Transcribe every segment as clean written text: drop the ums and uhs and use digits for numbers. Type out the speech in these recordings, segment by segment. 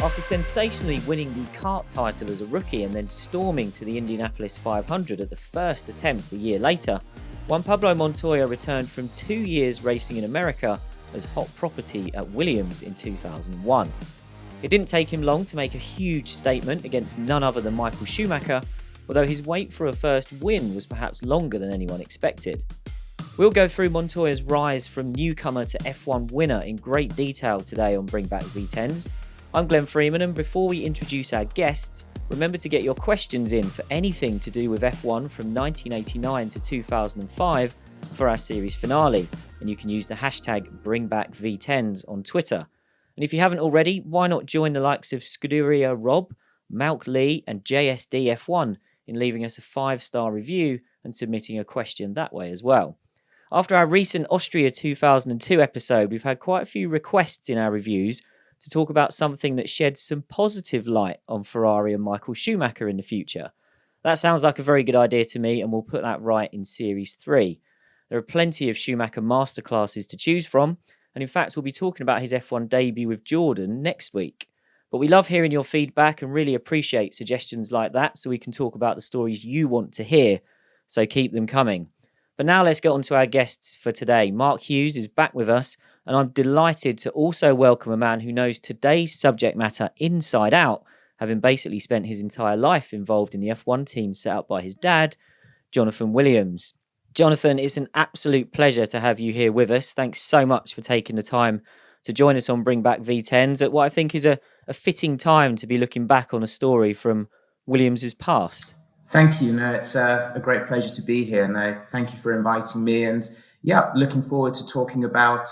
After sensationally winning the kart title as a rookie and then storming to the Indianapolis 500 at the first attempt a year later, Juan Pablo Montoya returned from 2 years racing in America as hot property at Williams in 2001. It didn't take him long to make a huge statement against none other than Michael Schumacher, although his wait for a first win was perhaps longer than anyone expected. We'll go through Montoya's rise from newcomer to F1 winner in great detail today on Bring Back V10s. I'm Glenn Freeman, and before we introduce our guests, remember to get your questions in for anything to do with F1 from 1989 to 2005 for our series finale, and you can use the hashtag BringBackV10s on Twitter. And if you haven't already, why not join the likes of Scuderia Rob, Malk Lee and JSD F1 in leaving us a 5-star review and submitting a question that way as well. After our recent Austria 2002 episode, we've had quite a few requests in our reviews to talk about something that sheds some positive light on Ferrari and Michael Schumacher in the future. That sounds like a very good idea to me, and we'll put that right in Series 3. There are plenty of Schumacher masterclasses to choose from, and in fact we'll be talking about his F1 debut with Jordan next week. But we love hearing your feedback and really appreciate suggestions like that so we can talk about the stories you want to hear, so keep them coming. But now let's get on to our guests for today. Mark Hughes is back with us, and I'm delighted to also welcome a man who knows today's subject matter inside out, having basically spent his entire life involved in the F1 team set up by his dad, Jonathan Williams. Jonathan, it's an absolute pleasure to have you here with us. Thanks so much for taking the time to join us on Bring Back V10s at what I think is a fitting time to be looking back on a story from Williams' past. Thank you. No, it's a great pleasure to be here. No, thank you for inviting me. And yeah, looking forward to talking about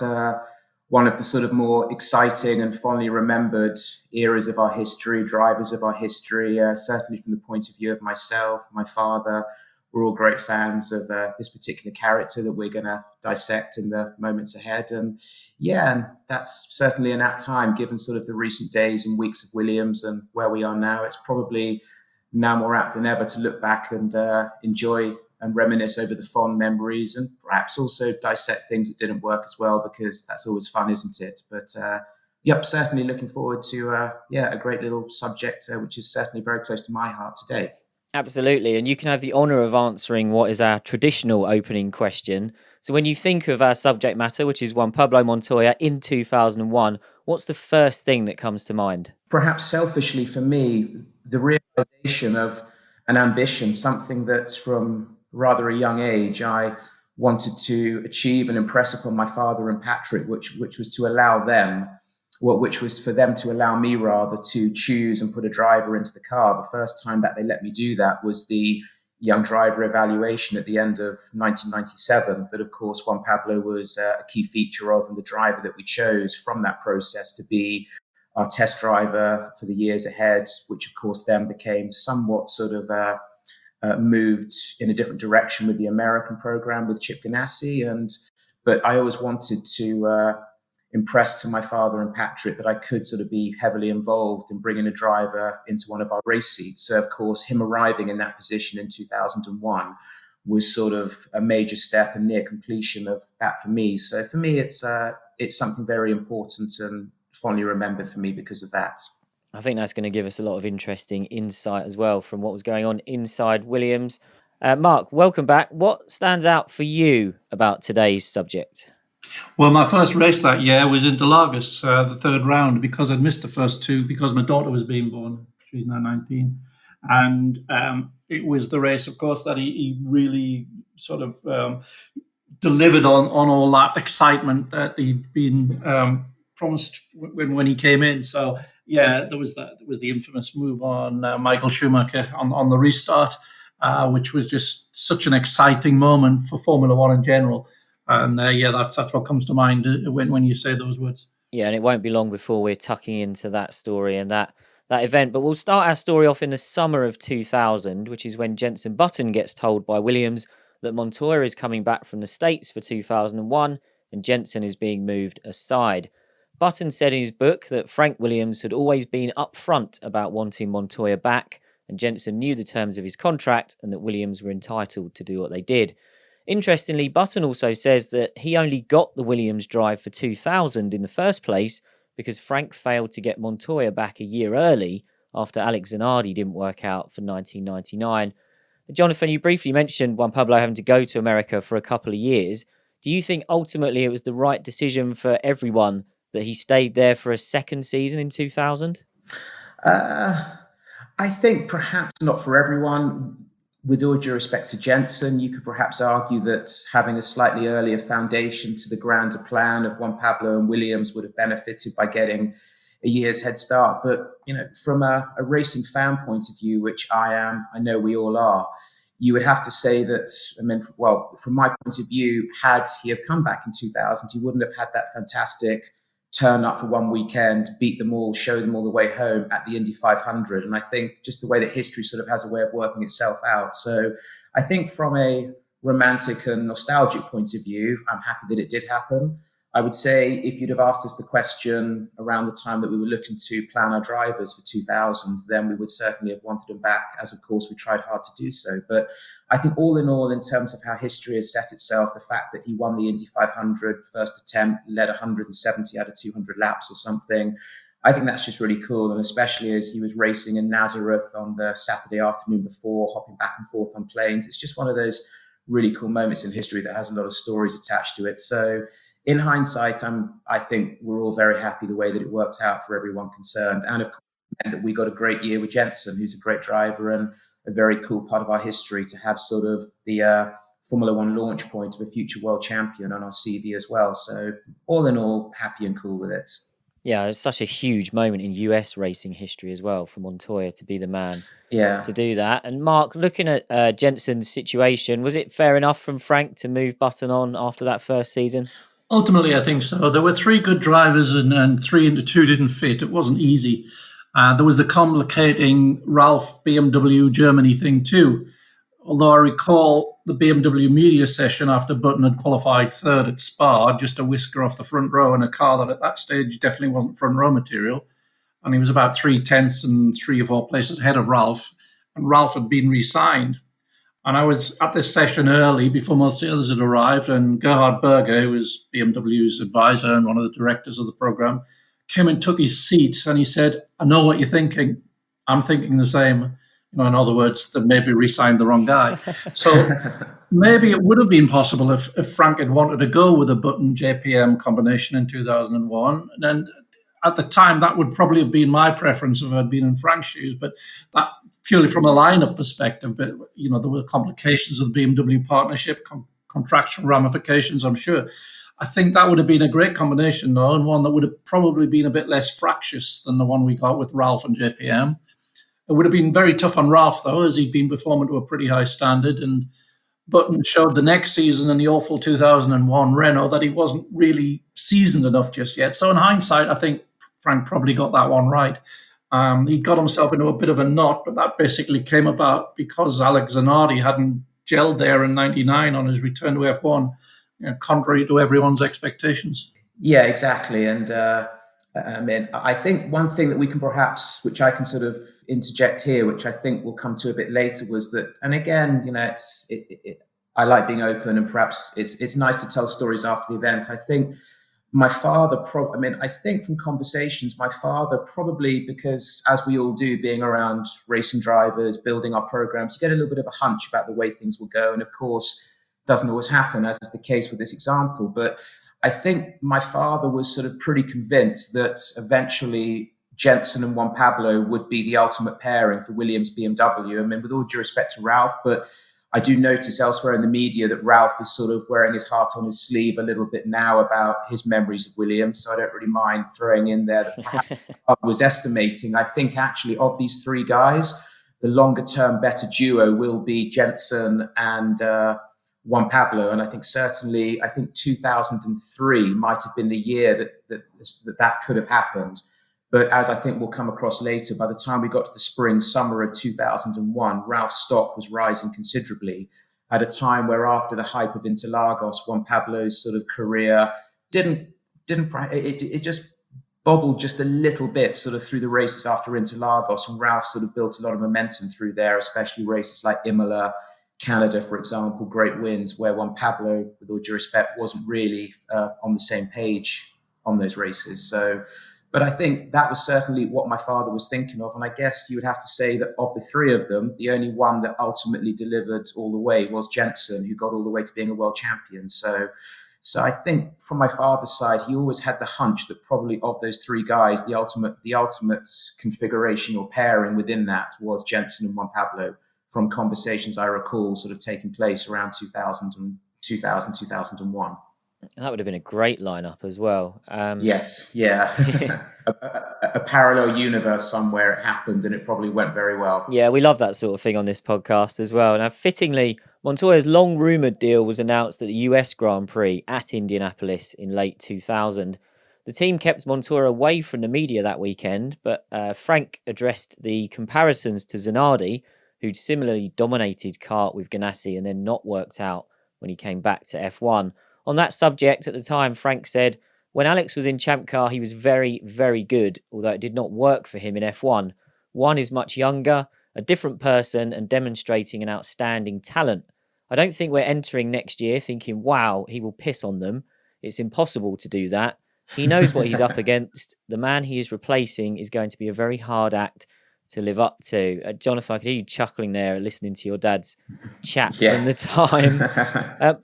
one of the sort of more exciting and fondly remembered eras of our history, drivers of our history, certainly from the point of view of myself, my father. We're all great fans of this particular character that we're going to dissect in the moments ahead. And yeah, and that's certainly an apt time, given sort of the recent days and weeks of Williams and where we are now. It's probably now more apt than ever to look back and enjoy and reminisce over the fond memories, and perhaps also dissect things that didn't work as well, because that's always fun, isn't it? But certainly looking forward to a great little subject, which is certainly very close to my heart today. Absolutely, and you can have the honour of answering what is our traditional opening question. So when you think of our subject matter, which is Juan Pablo Montoya in 2001, what's the first thing that comes to mind? Perhaps selfishly for me, the realization of an ambition, something that's from rather a young age I wanted to achieve and impress upon my father and Patrick, which was to allow them, which was for them to allow me rather to choose and put a driver into the car. The first time that they let me do that was the young driver evaluation at the end of 1997, that of course Juan Pablo was a key feature of, and the driver that we chose from that process to be our test driver for the years ahead, which of course then became somewhat sort of moved in a different direction with the American program with Chip Ganassi. But I always wanted to impress to my father and Patrick that I could sort of be heavily involved in bringing a driver into one of our race seats. So of course, him arriving in that position in 2001 was sort of a major step and near completion of that for me. So for me, it's something very important and fondly remembered for me because of that. I think that's going to give us a lot of interesting insight as well from what was going on inside Williams. Mark, welcome back. What stands out for you about today's subject? Well, my first race that year was in Interlagos, the third round, because I'd missed the first two because my daughter was being born. She's now 19. And it was the race, of course, that he really sort of delivered on all that excitement that he'd been promised when he came in. So yeah, there was the infamous move on Michael Schumacher on the restart, which was just such an exciting moment for Formula One in general. And that's what comes to mind when you say those words. Yeah, and it won't be long before we're tucking into that story and that event. But we'll start our story off in the summer of 2000, which is when Jenson Button gets told by Williams that Montoya is coming back from the States for 2001 and Jenson is being moved aside. Button said in his book that Frank Williams had always been upfront about wanting Montoya back, and Jenson knew the terms of his contract and that Williams were entitled to do what they did. Interestingly, Button also says that he only got the Williams drive for 2000 in the first place because Frank failed to get Montoya back a year early after Alex Zanardi didn't work out for 1999. Jonathan, you briefly mentioned Juan Pablo having to go to America for a couple of years. Do you think ultimately it was the right decision for everyone that he stayed there for a second season in 2000? I think perhaps not for everyone. With all due respect to Jenson, you could perhaps argue that having a slightly earlier foundation to the grander plan of Juan Pablo and Williams would have benefited by getting a year's head start. But, from a racing fan point of view, which I know we all are, you would have to say that, from my point of view, had he have come back in 2000, he wouldn't have had that fantastic turn up for one weekend, beat them all, show them all the way home at the Indy 500. And I think just the way that history sort of has a way of working itself out. So I think from a romantic and nostalgic point of view, I'm happy that it did happen. I would say if you'd have asked us the question around the time that we were looking to plan our drivers for 2000, then we would certainly have wanted them back, as of course we tried hard to do so. But I think all in all, in terms of how history has set itself, the fact that he won the Indy 500 first attempt, led 170 out of 200 laps or something, I think that's just really cool. And especially as he was racing in Nazareth on the Saturday afternoon before, hopping back and forth on planes, it's just one of those really cool moments in history that has a lot of stories attached to it. So in hindsight, I think we're all very happy the way that it works out for everyone concerned. And of course, that we got a great year with Jenson, who's a great driver and a very cool part of our history to have sort of the Formula One launch point of a future world champion on our CV as well. So all in all, happy and cool with it. Yeah, it's such a huge moment in US racing history as well for Montoya to be the man to do that. And Mark, looking at Jenson's situation, was it fair enough from Frank to move Button on after that first season? Ultimately, I think so. There were three good drivers and 3 into 2 didn't fit. It wasn't easy. There was the complicating Ralf BMW Germany thing too. Although I recall the BMW media session after Button had qualified third at Spa, just a whisker off the front row in a car that at that stage definitely wasn't front row material. And he was about 3/10 and 3 or 4 places ahead of Ralf. And Ralf had been re-signed. And I was at this session early before most of the others had arrived. And Gerhard Berger, who was BMW's advisor and one of the directors of the program, came and took his seat. And he said, "I know what you're thinking. I'm thinking the same." In other words, that maybe re-signed the wrong guy. So maybe it would have been possible if Frank had wanted to go with a Button JPM combination in 2001. And at the time, that would probably have been my preference if I'd been in Frank's shoes. But that purely from a lineup perspective, but there were complications of the BMW partnership, contractual ramifications, I'm sure. I think that would have been a great combination, though, and one that would have probably been a bit less fractious than the one we got with Ralf and JPM. It would have been very tough on Ralf, though, as he'd been performing to a pretty high standard. And Button showed the next season in the awful 2001 Renault that he wasn't really seasoned enough just yet. So in hindsight, I think Frank probably got that one right. He got himself into a bit of a knot, but that basically came about because Alex Zanardi hadn't gelled there in 99 on his return to F1, contrary to everyone's expectations. Yeah, exactly. And I think one thing that we can perhaps, which I can sort of interject here, which I think we'll come to a bit later, was that, and again, I like being open, and perhaps it's nice to tell stories after the event. I think my father, I think from conversations, my father probably, because as we all do, being around racing drivers, building our programs, you get a little bit of a hunch about the way things will go. And of course, doesn't always happen, as is the case with this example. But I think my father was sort of pretty convinced that eventually Jenson and Juan Pablo would be the ultimate pairing for Williams BMW. I mean, with all due respect to Ralf, but I do notice elsewhere in the media that Ralf is sort of wearing his heart on his sleeve a little bit now about his memories of Williams. So I don't really mind throwing in there that perhaps I was estimating. I think actually of these three guys, the longer term better duo will be Jenson and Juan Pablo. And I think certainly, 2003 might have been the year that could have happened. But as I think we'll come across later, by the time we got to the spring, summer of 2001, Ralph's stock was rising considerably at a time where after the hype of Interlagos, Juan Pablo's sort of career it just bobbled just a little bit sort of through the races after Interlagos, and Ralf sort of built a lot of momentum through there, especially races like Imola, Canada, for example, great wins where Juan Pablo, with all due respect, wasn't really on the same page on those races. So, but I think that was certainly what my father was thinking of. And I guess you would have to say that of the three of them, the only one that ultimately delivered all the way was Jenson, who got all the way to being a world champion. So I think from my father's side, he always had the hunch that probably of those three guys, the ultimate configuration or pairing within that was Jenson and Juan Pablo, from conversations I recall sort of taking place around 2001. That would have been a great lineup as well. Yes, yeah. a parallel universe somewhere it happened, and it probably went very well. Yeah, we love that sort of thing on this podcast as well. Now, fittingly, Montoya's long-rumoured deal was announced at the US Grand Prix at Indianapolis in late 2000. The team kept Montoya away from the media that weekend, but Frank addressed the comparisons to Zanardi, who'd similarly dominated kart with Ganassi and then not worked out when he came back to F1. On that subject at the time, Frank said, when Alex was in Champ Car, he was very, very good, although it did not work for him in F1. One is much younger, a different person, and demonstrating an outstanding talent. I don't think we're entering next year thinking, wow, he will piss on them. It's impossible to do that. He knows what he's up against. The man he is replacing is going to be a very hard act to live up to. Jonathan, I could hear you chuckling there listening to your dad's chat from the time.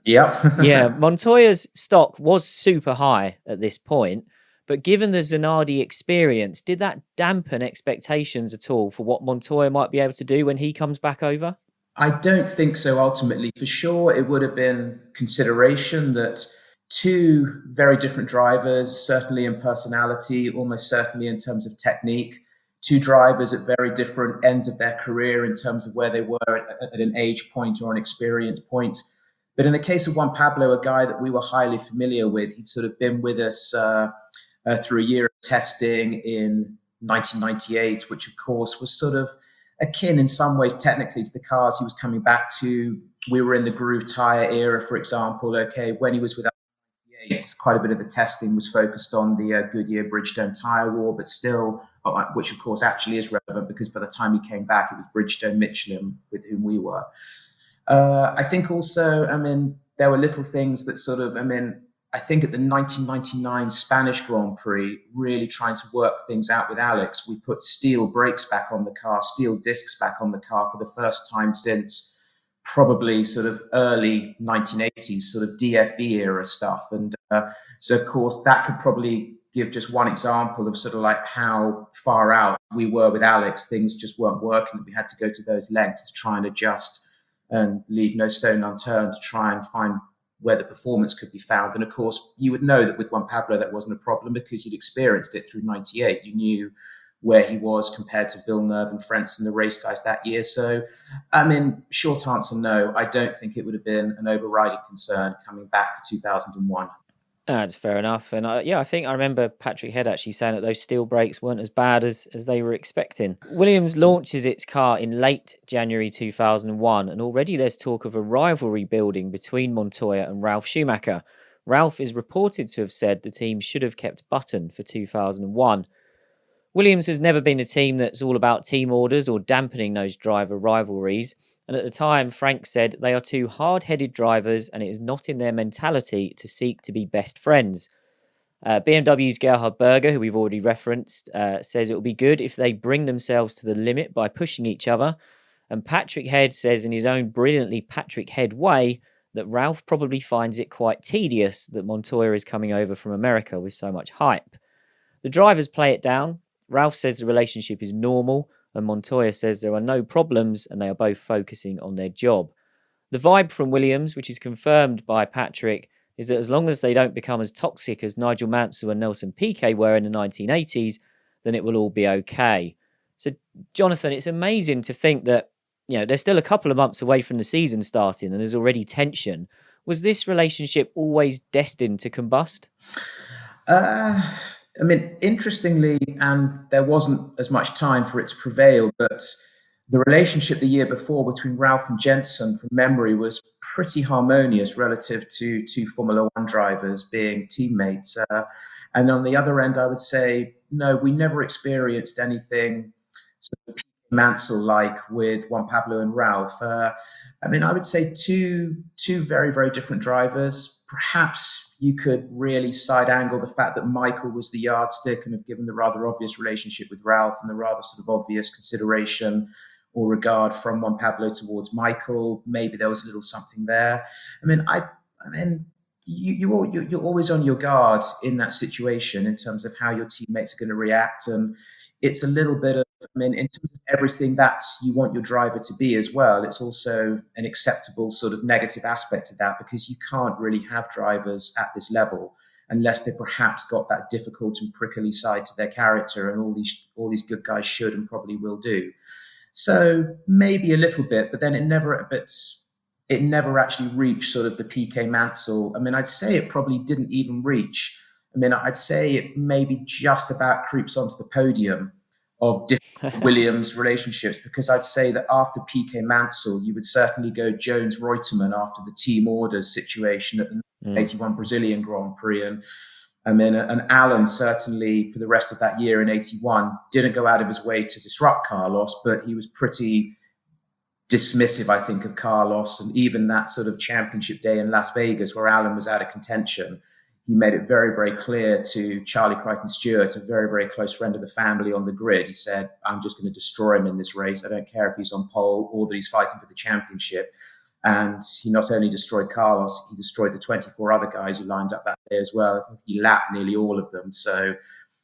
Yep. Yeah, Montoya's stock was super high at this point, but given the Zanardi experience, did that dampen expectations at all for what Montoya might be able to do when he comes back over? I don't think so ultimately. For sure, it would have been consideration that two very different drivers, certainly in personality, almost certainly in terms of technique, two drivers at very different ends of their career in terms of where they were at an age point or an experience point. But in the case of Juan Pablo, a guy that we were highly familiar with, he'd sort of been with us through a year of testing in 1998, which of course was sort of akin in some ways technically to the cars he was coming back to. We were in the groove tire era, for example. Okay, when he was with us, quite a bit of the testing was focused on the Goodyear Bridgestone tire war, but still, which of course actually is relevant because by the time he came back, it was Bridgestone Michelin with whom we were. I think also, there were little things that sort of, I think at the 1999 Spanish Grand Prix, really trying to work things out with Alex, we put steel brakes back on the car, steel discs back on the car for the first time since probably sort of early 1980s, sort of DFE era stuff. And so, of course, that could probably give just one example of sort of like how far out we were with Alex. Things just weren't working. We had to go to those lengths to try and adjust and leave no stone unturned to try and find where the performance could be found. And of course, you would know that with Juan Pablo, that wasn't a problem because you'd experienced it through 98. You knew where he was compared to Villeneuve and Frentzen and the race guys that year. So, short answer, no. I don't think it would have been an overriding concern coming back for 2001. That's fair enough. And I think I remember Patrick Head actually saying that those steel brakes weren't as bad as they were expecting. Williams launches its car in late January 2001, and already there's talk of a rivalry building between Montoya and Ralf Schumacher. Ralf is reported to have said the team should have kept Button for 2001. Williams has never been a team that's all about team orders or dampening those driver rivalries. And at the time, Frank said they are two hard-headed drivers and it is not in their mentality to seek to be best friends. BMW's Gerhard Berger, who we've already referenced, says it will be good if they bring themselves to the limit by pushing each other. And Patrick Head says in his own brilliantly Patrick Head way that Ralf probably finds it quite tedious that Montoya is coming over from America with so much hype. The drivers play it down. Ralf says the relationship is normal, and Montoya says there are no problems and they are both focusing on their job. The vibe from Williams, which is confirmed by Patrick, is that as long as they don't become as toxic as Nigel Mansell and Nelson Piquet were in the 1980s, then it will all be okay. So, Jonathan, it's amazing to think that, they're still a couple of months away from the season starting and there's already tension. Was this relationship always destined to combust? Interestingly, there wasn't as much time for it to prevail, but the relationship the year before between Ralf and Jenson, from memory, was pretty harmonious relative to two Formula One drivers being teammates. And on the other end, I would say, no, we never experienced anything sort of Mansell like with Juan Pablo and Ralf? I would say two very, very different drivers. Perhaps you could really side angle the fact that Michael was the yardstick and have given the rather obvious relationship with Ralf and the rather sort of obvious consideration or regard from Juan Pablo towards Michael. Maybe there was a little something there. You're always on your guard in that situation in terms of how your teammates are going to react. And it's a little bit of, in terms of everything that you want your driver to be as well, it's also an acceptable sort of negative aspect to that, because you can't really have drivers at this level unless they perhaps got that difficult and prickly side to their character, and all these good guys should and probably will do. So maybe a little bit, but then it never actually reached sort of the PK Mansell. I'd say it probably didn't even reach. I'd say it maybe just about creeps onto the podium of different Williams relationships, because I'd say that after PK Mansell, you would certainly go Jones-Reutemann after the team orders situation at the 81 Brazilian Grand Prix. And Alan certainly for the rest of that year in 81 didn't go out of his way to disrupt Carlos, but he was pretty dismissive, I think, of Carlos. And even that sort of championship day in Las Vegas where Alan was out of contention, he made it very, very clear to Charlie Crichton-Stewart, a very, very close friend of the family on the grid. He said, I'm just going to destroy him in this race. I don't care if he's on pole or that he's fighting for the championship. And he not only destroyed Carlos, he destroyed the 24 other guys who lined up that day as well. I think he lapped nearly all of them. So,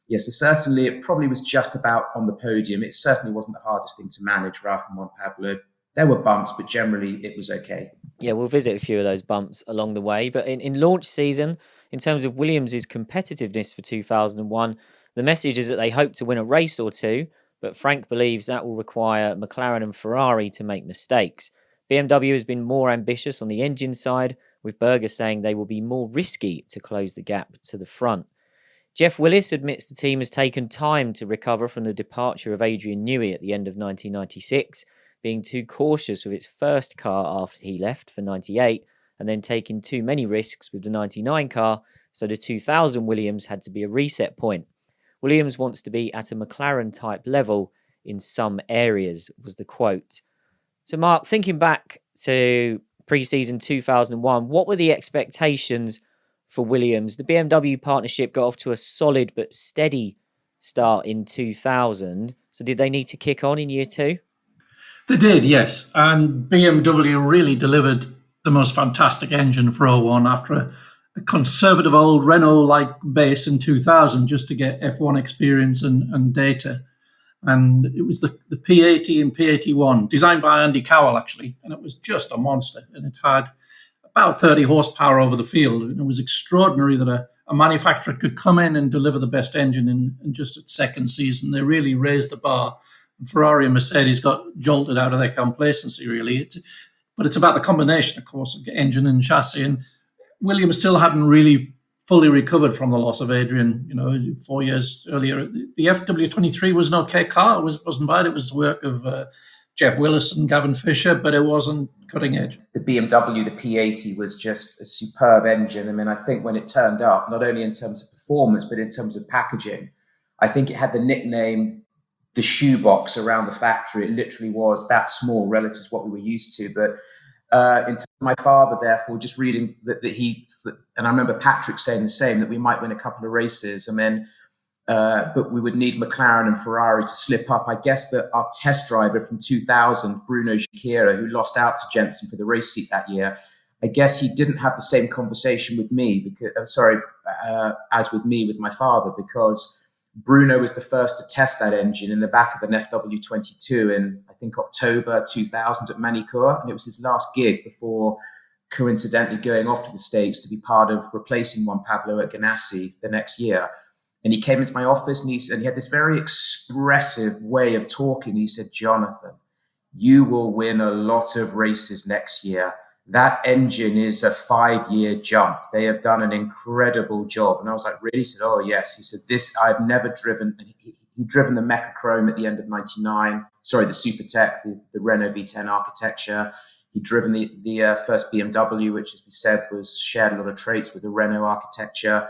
yes, certainly it probably was just about on the podium. It certainly wasn't the hardest thing to manage, Ralf and Juan Pablo. There were bumps, but generally it was okay. Yeah, we'll visit a few of those bumps along the way. But in launch season, in terms of Williams' competitiveness for 2001, the message is that they hope to win a race or two, but Frank believes that will require McLaren and Ferrari to make mistakes. BMW has been more ambitious on the engine side, with Berger saying they will be more risky to close the gap to the front. Jeff Willis admits the team has taken time to recover from the departure of Adrian Newey at the end of 1996, being too cautious with its first car after he left for 98, and then taking too many risks with the 99 car, so the 2000 Williams had to be a reset point. Williams wants to be at a McLaren-type level in some areas, was the quote. So Mark, thinking back to pre-season 2001, what were the expectations for Williams? The BMW partnership got off to a solid but steady start in 2000, so did they need to kick on in year two? They did, yes. And BMW really delivered the most fantastic engine for 01 after a conservative old Renault-like base in 2000 just to get F1 experience and data. And it was the P80 and P81, designed by Andy Cowell, actually. And it was just a monster. And it had about 30 horsepower over the field. And it was extraordinary that a manufacturer could come in and deliver the best engine in just its second season. They really raised the bar. Ferrari and Mercedes got jolted out of their complacency, really. But it's about the combination, of course, of engine and chassis. And Williams still hadn't really fully recovered from the loss of Adrian, 4 years earlier. The FW23 was an okay car. It wasn't bad. It was the work of Jeff Willis and Gavin Fisher, but it wasn't cutting edge. The BMW, the P80, was just a superb engine. I think when it turned up, not only in terms of performance, but in terms of packaging, I think it had the nickname the shoebox around the factory. It literally was that small relative to what we were used to. But in terms of my father, therefore, just reading that and I remember Patrick saying the same, that we might win a couple of races, but we would need McLaren and Ferrari to slip up. I guess that our test driver from 2000, Bruno Giacchera, who lost out to Jenson for the race seat that year, I guess he didn't have the same conversation with me as with me with my father, because Bruno was the first to test that engine in the back of an FW22 in, I think, October 2000 at Manicourt. And it was his last gig before coincidentally going off to the States to be part of replacing Juan Pablo at Ganassi the next year. And he came into my office and he had this very expressive way of talking. He said, Jonathan, you will win a lot of races next year. That engine is a 5-year jump. They have done an incredible job. And I was like, really? He said, oh, yes. He said, I've never driven. He'd driven the Mecha Chrome at the end of 99. Sorry, the Supertech, the Renault V10 architecture. He'd driven the first BMW, which, as we said, shared a lot of traits with the Renault architecture.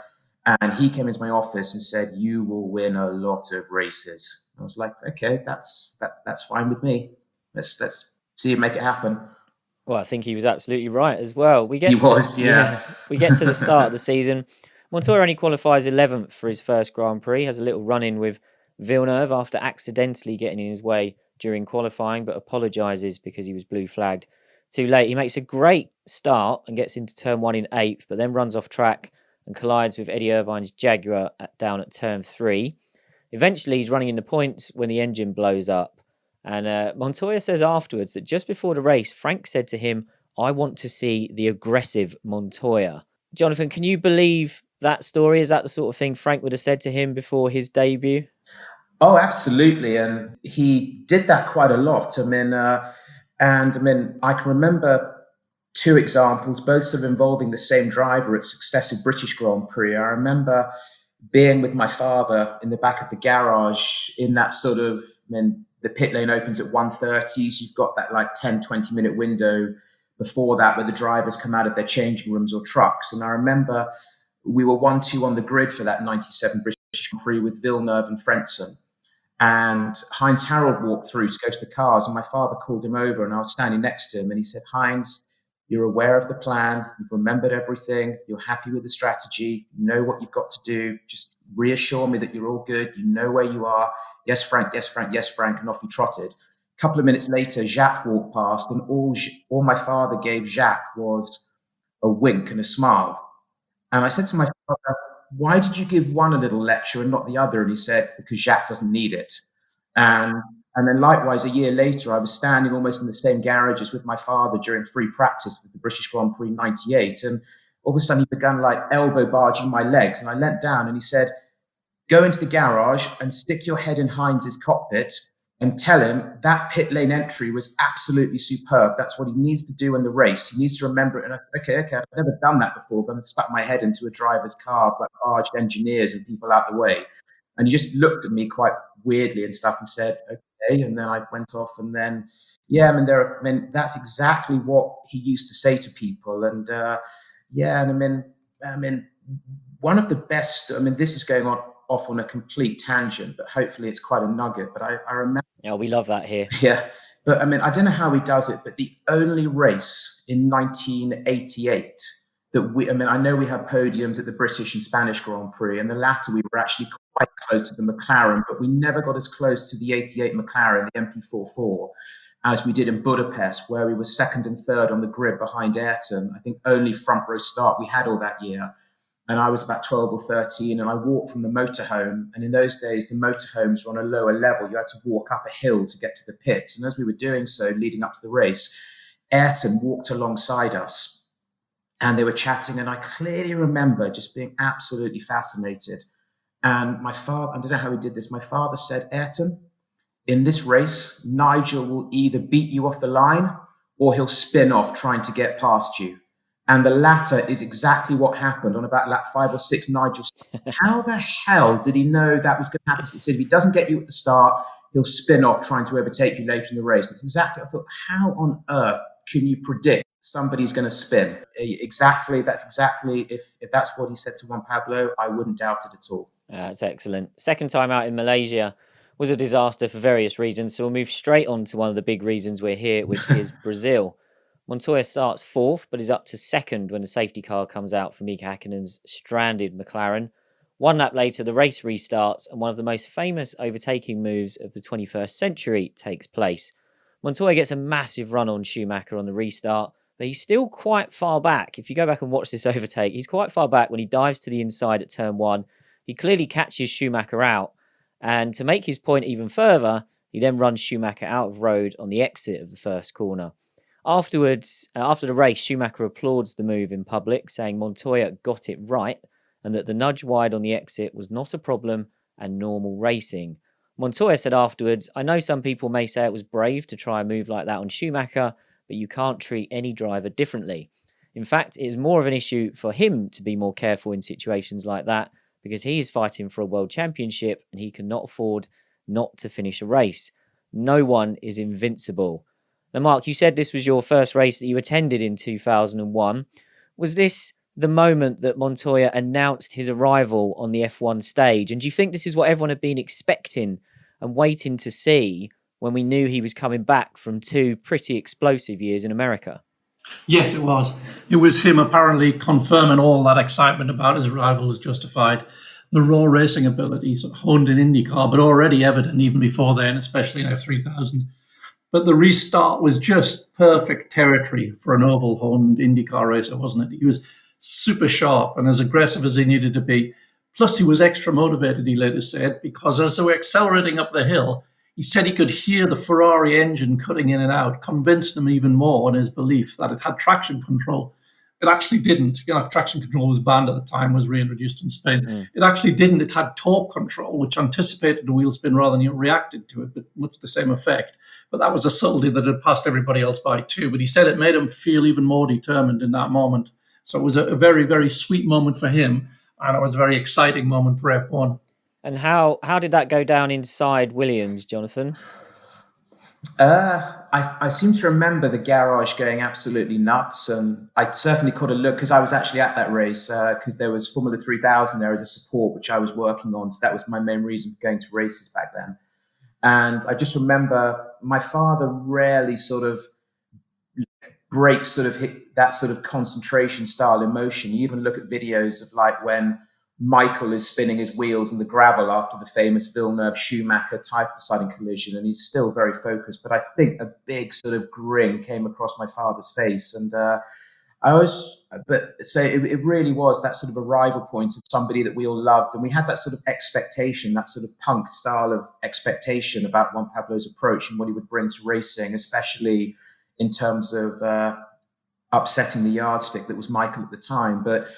And he came into my office and said, "You will win a lot of races." I was like, "Okay, that's fine with me. Let's see him make it happen." Well, I think he was absolutely right as well. He was, yeah. We get to the start of the season. Montoya only qualifies 11th for his first Grand Prix, has a little run-in with Villeneuve after accidentally getting in his way during qualifying, but apologises because he was blue flagged too late. He makes a great start and gets into turn 1 in 8th, but then runs off track and collides with Eddie Irvine's Jaguar down at turn 3. Eventually, he's running in the points when the engine blows up. And Montoya says afterwards that just before the race, Frank said to him, "I want to see the aggressive Montoya." Jonathan, can you believe that story? Is that the sort of thing Frank would have said to him before his debut? Oh, absolutely. And he did that quite a lot. I can remember two examples, both sort of involving the same driver at successive British Grand Prix. I remember being with my father in the back of the garage in that sort of, the pit lane opens at 1:30, so you've got that like 10, 20-minute window before that where the drivers come out of their changing rooms or trucks. And I remember we were 1-2 on the grid for that 97 British Grand Prix with Villeneuve and Frentzen. And Heinz Harold walked through to go to the cars, and my father called him over, and I was standing next to him, and he said, "Heinz, you're aware of the plan. You've remembered everything. You're happy with the strategy. You know what you've got to do. Just reassure me that you're all good. You know where you are. Yes, Frank, yes, Frank, yes, Frank." And off he trotted. A couple of minutes later, Jacques walked past, and all my father gave Jacques was a wink and a smile. And I said to my father, "Why did you give one a little lecture and not the other?" And he said, "Because Jacques doesn't need it." And then likewise, a year later, I was standing almost in the same garages with my father during free practice with the British Grand Prix 98. And all of a sudden he began like elbow barging my legs. And I leant down and he said, "Go into the garage and stick your head in Heinz's cockpit and tell him that pit lane entry was absolutely superb. That's what he needs to do in the race. He needs to remember it." And okay, I've never done that before, but I stuck my head into a driver's car, like barged engineers and people out the way. And he just looked at me quite weirdly and stuff and said, "Okay." And then I went off, and then, that's exactly what he used to say to people. And one of the best, this is going off on a complete tangent, but hopefully it's quite a nugget. But I remember. Yeah, we love that here. Yeah. But I don't know how he does it, but the only race in 1988 that I know we had podiums at the British and Spanish Grand Prix, and the latter we were actually quite close to the McLaren, but we never got as close to the 88 McLaren, the MP44, as we did in Budapest, where we were second and third on the grid behind Ayrton. I think only front row start we had all that year. And I was about 12 or 13, and I walked from the motorhome. And in those days, the motorhomes were on a lower level. You had to walk up a hill to get to the pits. And as we were doing so, leading up to the race, Ayrton walked alongside us. And they were chatting, and I clearly remember just being absolutely fascinated. And my father, I don't know how he did this, my father said, "Ayrton, in this race, Nigel will either beat you off the line or he'll spin off trying to get past you." And the latter is exactly what happened on about lap 5 or 6. Nigel said, "How the hell did he know that was going to happen?" So he said, "If he doesn't get you at the start, he'll spin off trying to overtake you later in the race." That's exactly, I thought, how on earth can you predict somebody's going to spin? Exactly. That's exactly, if that's what he said to Juan Pablo, I wouldn't doubt it at all. That's excellent. Second time out in Malaysia was a disaster for various reasons. So we'll move straight on to one of the big reasons we're here, which is Brazil. Montoya starts 4th, but is up to 2nd when the safety car comes out for Mika Häkkinen's stranded McLaren. One lap later, the race restarts, and one of the most famous overtaking moves of the 21st century takes place. Montoya gets a massive run on Schumacher on the restart, but he's still quite far back. If you go back and watch this overtake, he's quite far back when he dives to the inside at turn 1. He clearly catches Schumacher out, and to make his point even further, he then runs Schumacher out of road on the exit of the first corner. Afterwards, after the race, Schumacher applauds the move in public, saying Montoya got it right and that the nudge wide on the exit was not a problem and normal racing. Montoya said afterwards, "I know some people may say it was brave to try a move like that on Schumacher, but you can't treat any driver differently. In fact, it is more of an issue for him to be more careful in situations like that because he is fighting for a world championship and he cannot afford not to finish a race. No one is invincible." Now, Mark, you said this was your first race that you attended in 2001. Was this the moment that Montoya announced his arrival on the F1 stage? And do you think this is what everyone had been expecting and waiting to see when we knew he was coming back from 2 pretty explosive years in America? Yes, it was. It was him apparently confirming all that excitement about his arrival was justified. The raw racing abilities honed in IndyCar, but already evident even before then, especially in F3000. But the restart was just perfect territory for an oval-honed IndyCar racer, wasn't it? He was super sharp and as aggressive as he needed to be. Plus, he was extra motivated, he later said, because as they were accelerating up the hill, he said he could hear the Ferrari engine cutting in and out, convinced him even more in his belief that it had traction control. It actually didn't. Traction control was banned at the time, was reintroduced in Spain. It actually didn't. It had torque control, which anticipated the wheel spin rather than reacted to it, but much the same effect. But that was a subtlety that had passed everybody else by too. But he said it made him feel even more determined in that moment. So it was a very, very sweet moment for him, and it was a very exciting moment for F1. And how did that go down inside Williams, Jonathan? I seem to remember the garage going absolutely nuts, and I certainly caught a look because I was actually at that race because there was Formula 3000 there as a support, which I was working on. So that was my main reason for going to races back then. And I just remember my father rarely sort of breaks sort of hit that sort of concentration style emotion. You even look at videos of like when Michael is spinning his wheels in the gravel after the famous Villeneuve Schumacher type deciding collision, and he's still very focused. But I think a big sort of grin came across my father's face, and it really was that sort of arrival point of somebody that we all loved, and we had that sort of expectation, that sort of punk style of expectation about Juan Pablo's approach and what he would bring to racing, especially in terms of upsetting the yardstick that was Michael at the time. But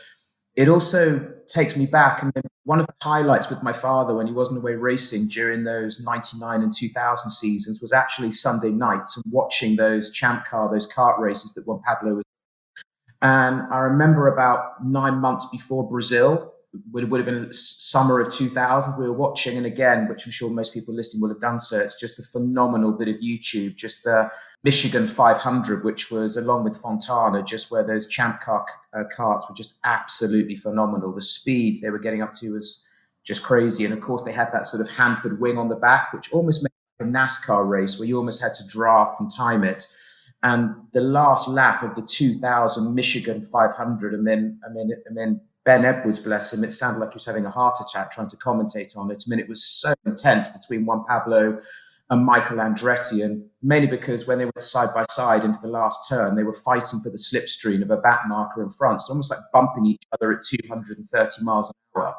it also takes me back. I mean, one of the highlights with my father when he wasn't away racing during those 99 and 2000 seasons was actually Sunday nights and watching those Champ Car, those kart races that Juan Pablo was. And I remember about 9 months before Brazil, it would have been summer of 2000, we were watching, and again, which I'm sure most people listening will have done so, it's just a phenomenal bit of YouTube, just the Michigan 500, which was along with Fontana, just where those Champ Car karts were just absolutely phenomenal. The speeds they were getting up to was just crazy. And of course, they had that sort of Hanford wing on the back, which almost made a NASCAR race where you almost had to draft and time it. And the last lap of the 2000 Michigan 500, and then Ben Edwards, bless him, it sounded like he was having a heart attack trying to commentate on it. I mean, it was so intense between Juan Pablo and Michael Andretti, and mainly because when they went side by side into the last turn, they were fighting for the slipstream of a back marker in front, so almost like bumping each other at 230 miles an hour.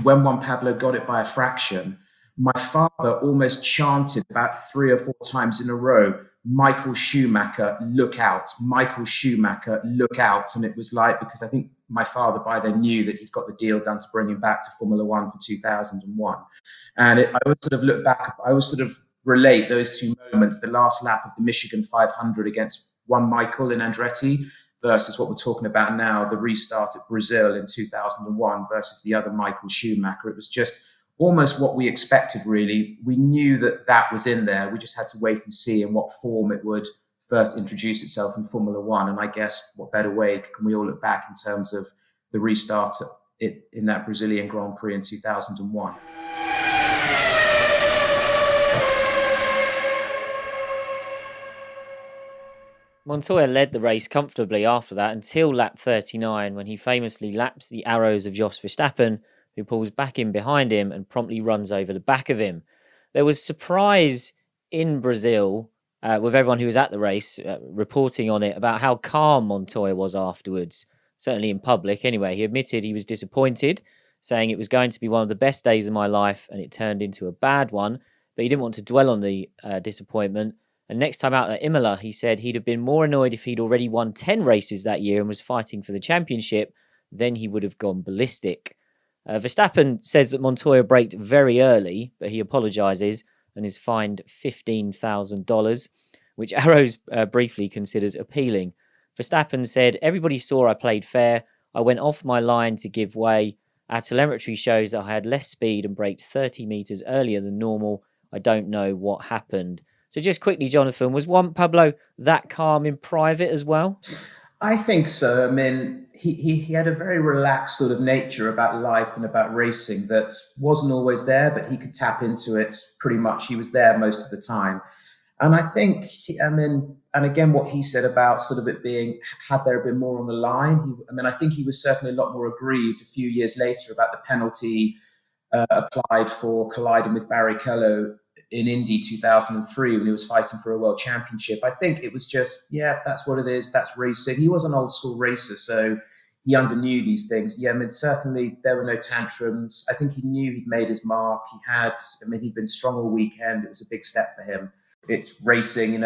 When Juan Pablo got it by a fraction, my father almost chanted about 3 or 4 times in a row, Michael Schumacher, look out, Michael Schumacher, look out. And it was like, because I think my father by then knew that he'd got the deal done to bring him back to Formula One for 2001. And I would sort of look back, I would sort of relate those two moments, the last lap of the Michigan 500 against one Michael in Andretti versus what we're talking about now, the restart at Brazil in 2001 versus the other Michael Schumacher. It was just almost what we expected, really. We knew that that was in there. We just had to wait and see in what form it would first introduce itself in Formula One. And I guess what better way can we all look back in terms of the restart in that Brazilian Grand Prix in 2001. Montoya led the race comfortably after that until lap 39, when he famously laps the arrows of Jos Verstappen, who pulls back in behind him and promptly runs over the back of him. There was surprise in Brazil with everyone who was at the race reporting on it about how calm Montoya was afterwards, certainly in public anyway. He admitted he was disappointed, saying it was going to be one of the best days of my life and it turned into a bad one, but he didn't want to dwell on the disappointment. And next time out at Imola, he said he'd have been more annoyed if he'd already won 10 races that year and was fighting for the championship, then he would have gone ballistic. Verstappen says that Montoya braked very early, but he apologises and is fined $15,000, which Arrows briefly considers appealing. Verstappen said, everybody saw I played fair. I went off my line to give way. Our telemetry shows that I had less speed and braked 30 metres earlier than normal. I don't know what happened. So just quickly, Jonathan, was Juan Pablo that calm in private as well? I think so. I mean, he had a very relaxed sort of nature about life and about racing that wasn't always there, but he could tap into it pretty much. He was there most of the time. And I think, and again, what he said about sort of it being, had there been more on the line, I think he was certainly a lot more aggrieved a few years later about the penalty applied for colliding with Barrichello in Indy 2003 when he was fighting for a world championship. I think it was just, that's what it is. That's racing. He was an old school racer, so he underknew these things. Certainly there were no tantrums. I think he knew he'd made his mark. He'd been strong all weekend. It was a big step for him. It's racing,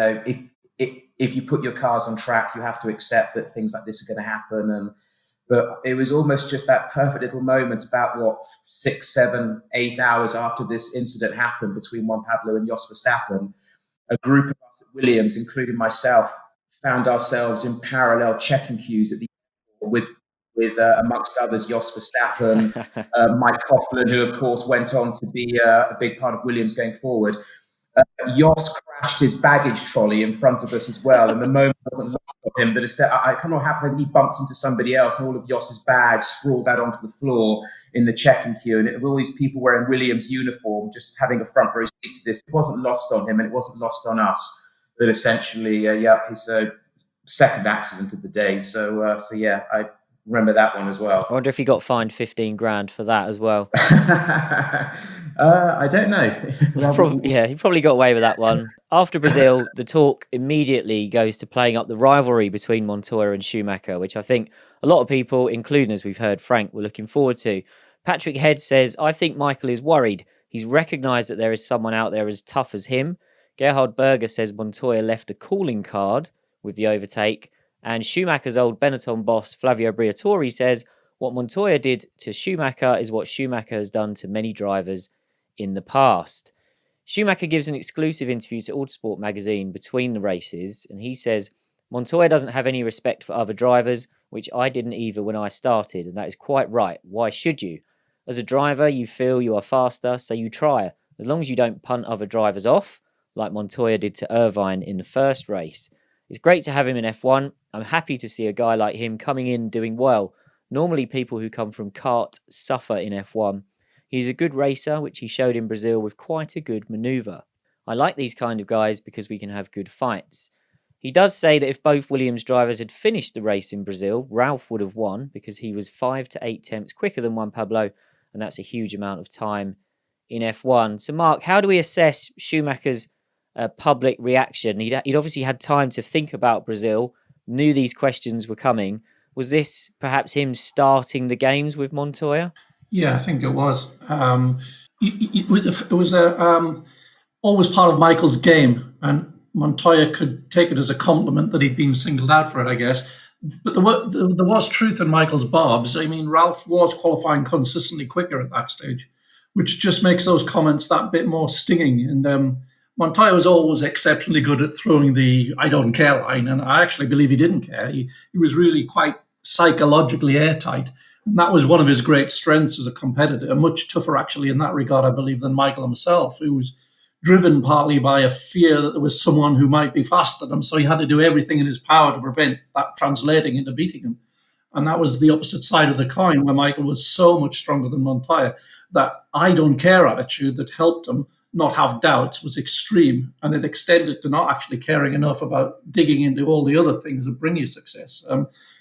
if you put your cars on track, you have to accept that things like this are going to happen. But it was almost just that perfect little moment about 6, 7, 8 hours after this incident happened between Juan Pablo and Jos Verstappen. A group of us at Williams, including myself, found ourselves in parallel checking queues at the airport with amongst others, Jos Verstappen, Mike Coughlin, who of course went on to be a big part of Williams going forward. Jos crashed his baggage trolley in front of us as well, and the moment wasn't lost on him that I can't know what happened. I think he bumped into somebody else, and all of Jos's bags sprawled out onto the floor in the checking queue. And all these people wearing Williams uniform, just having a front row seat to this, it wasn't lost on him, and it wasn't lost on us. But essentially, his second accident of the day. So I remember that one as well. I wonder if he got fined 15 grand for that as well. I don't know. He probably got away with that one. After Brazil, the talk immediately goes to playing up the rivalry between Montoya and Schumacher, which I think a lot of people, including, as we've heard, Frank, were looking forward to. Patrick Head says, I think Michael is worried. He's recognised that there is someone out there as tough as him. Gerhard Berger says Montoya left a calling card with the overtake. And Schumacher's old Benetton boss, Flavio Briatore, says what Montoya did to Schumacher is what Schumacher has done to many drivers in the past. Schumacher gives an exclusive interview to Autosport magazine between the races, and he says, Montoya doesn't have any respect for other drivers, which I didn't either when I started, and that is quite right. Why should you? As a driver, you feel you are faster, so you try. As long as you don't punt other drivers off, like Montoya did to Irvine in the first race. It's great to have him in F1. I'm happy to see a guy like him coming in doing well. Normally people who come from kart suffer in F1. He's a good racer, which he showed in Brazil with quite a good manoeuvre. I like these kind of guys because we can have good fights. He does say that if both Williams drivers had finished the race in Brazil, Ralf would have won because he was 5 to 8 tenths quicker than Juan Pablo, and that's a huge amount of time in F1. So Mark, how do we assess Schumacher's public reaction? He'd obviously had time to think about Brazil, knew these questions were coming. Was this perhaps him starting the games with Montoya? Yeah, I think it was. It was always part of Michael's game, and Montoya could take it as a compliment that he'd been singled out for it, I guess. But there was truth in Michael's barbs. I mean, Ralf was qualifying consistently quicker at that stage, which just makes those comments that bit more stinging. And Montoya was always exceptionally good at throwing the I don't care line, and I actually believe he didn't care. He was really quite psychologically airtight. And that was one of his great strengths as a competitor, much tougher actually in that regard, I believe, than Michael himself, who was driven partly by a fear that there was someone who might be faster than him. So he had to do everything in his power to prevent that translating into beating him. And that was the opposite side of the coin, where Michael was so much stronger than Montoya. That I don't care attitude that helped him not have doubts was extreme, and it extended to not actually caring enough about digging into all the other things that bring you success.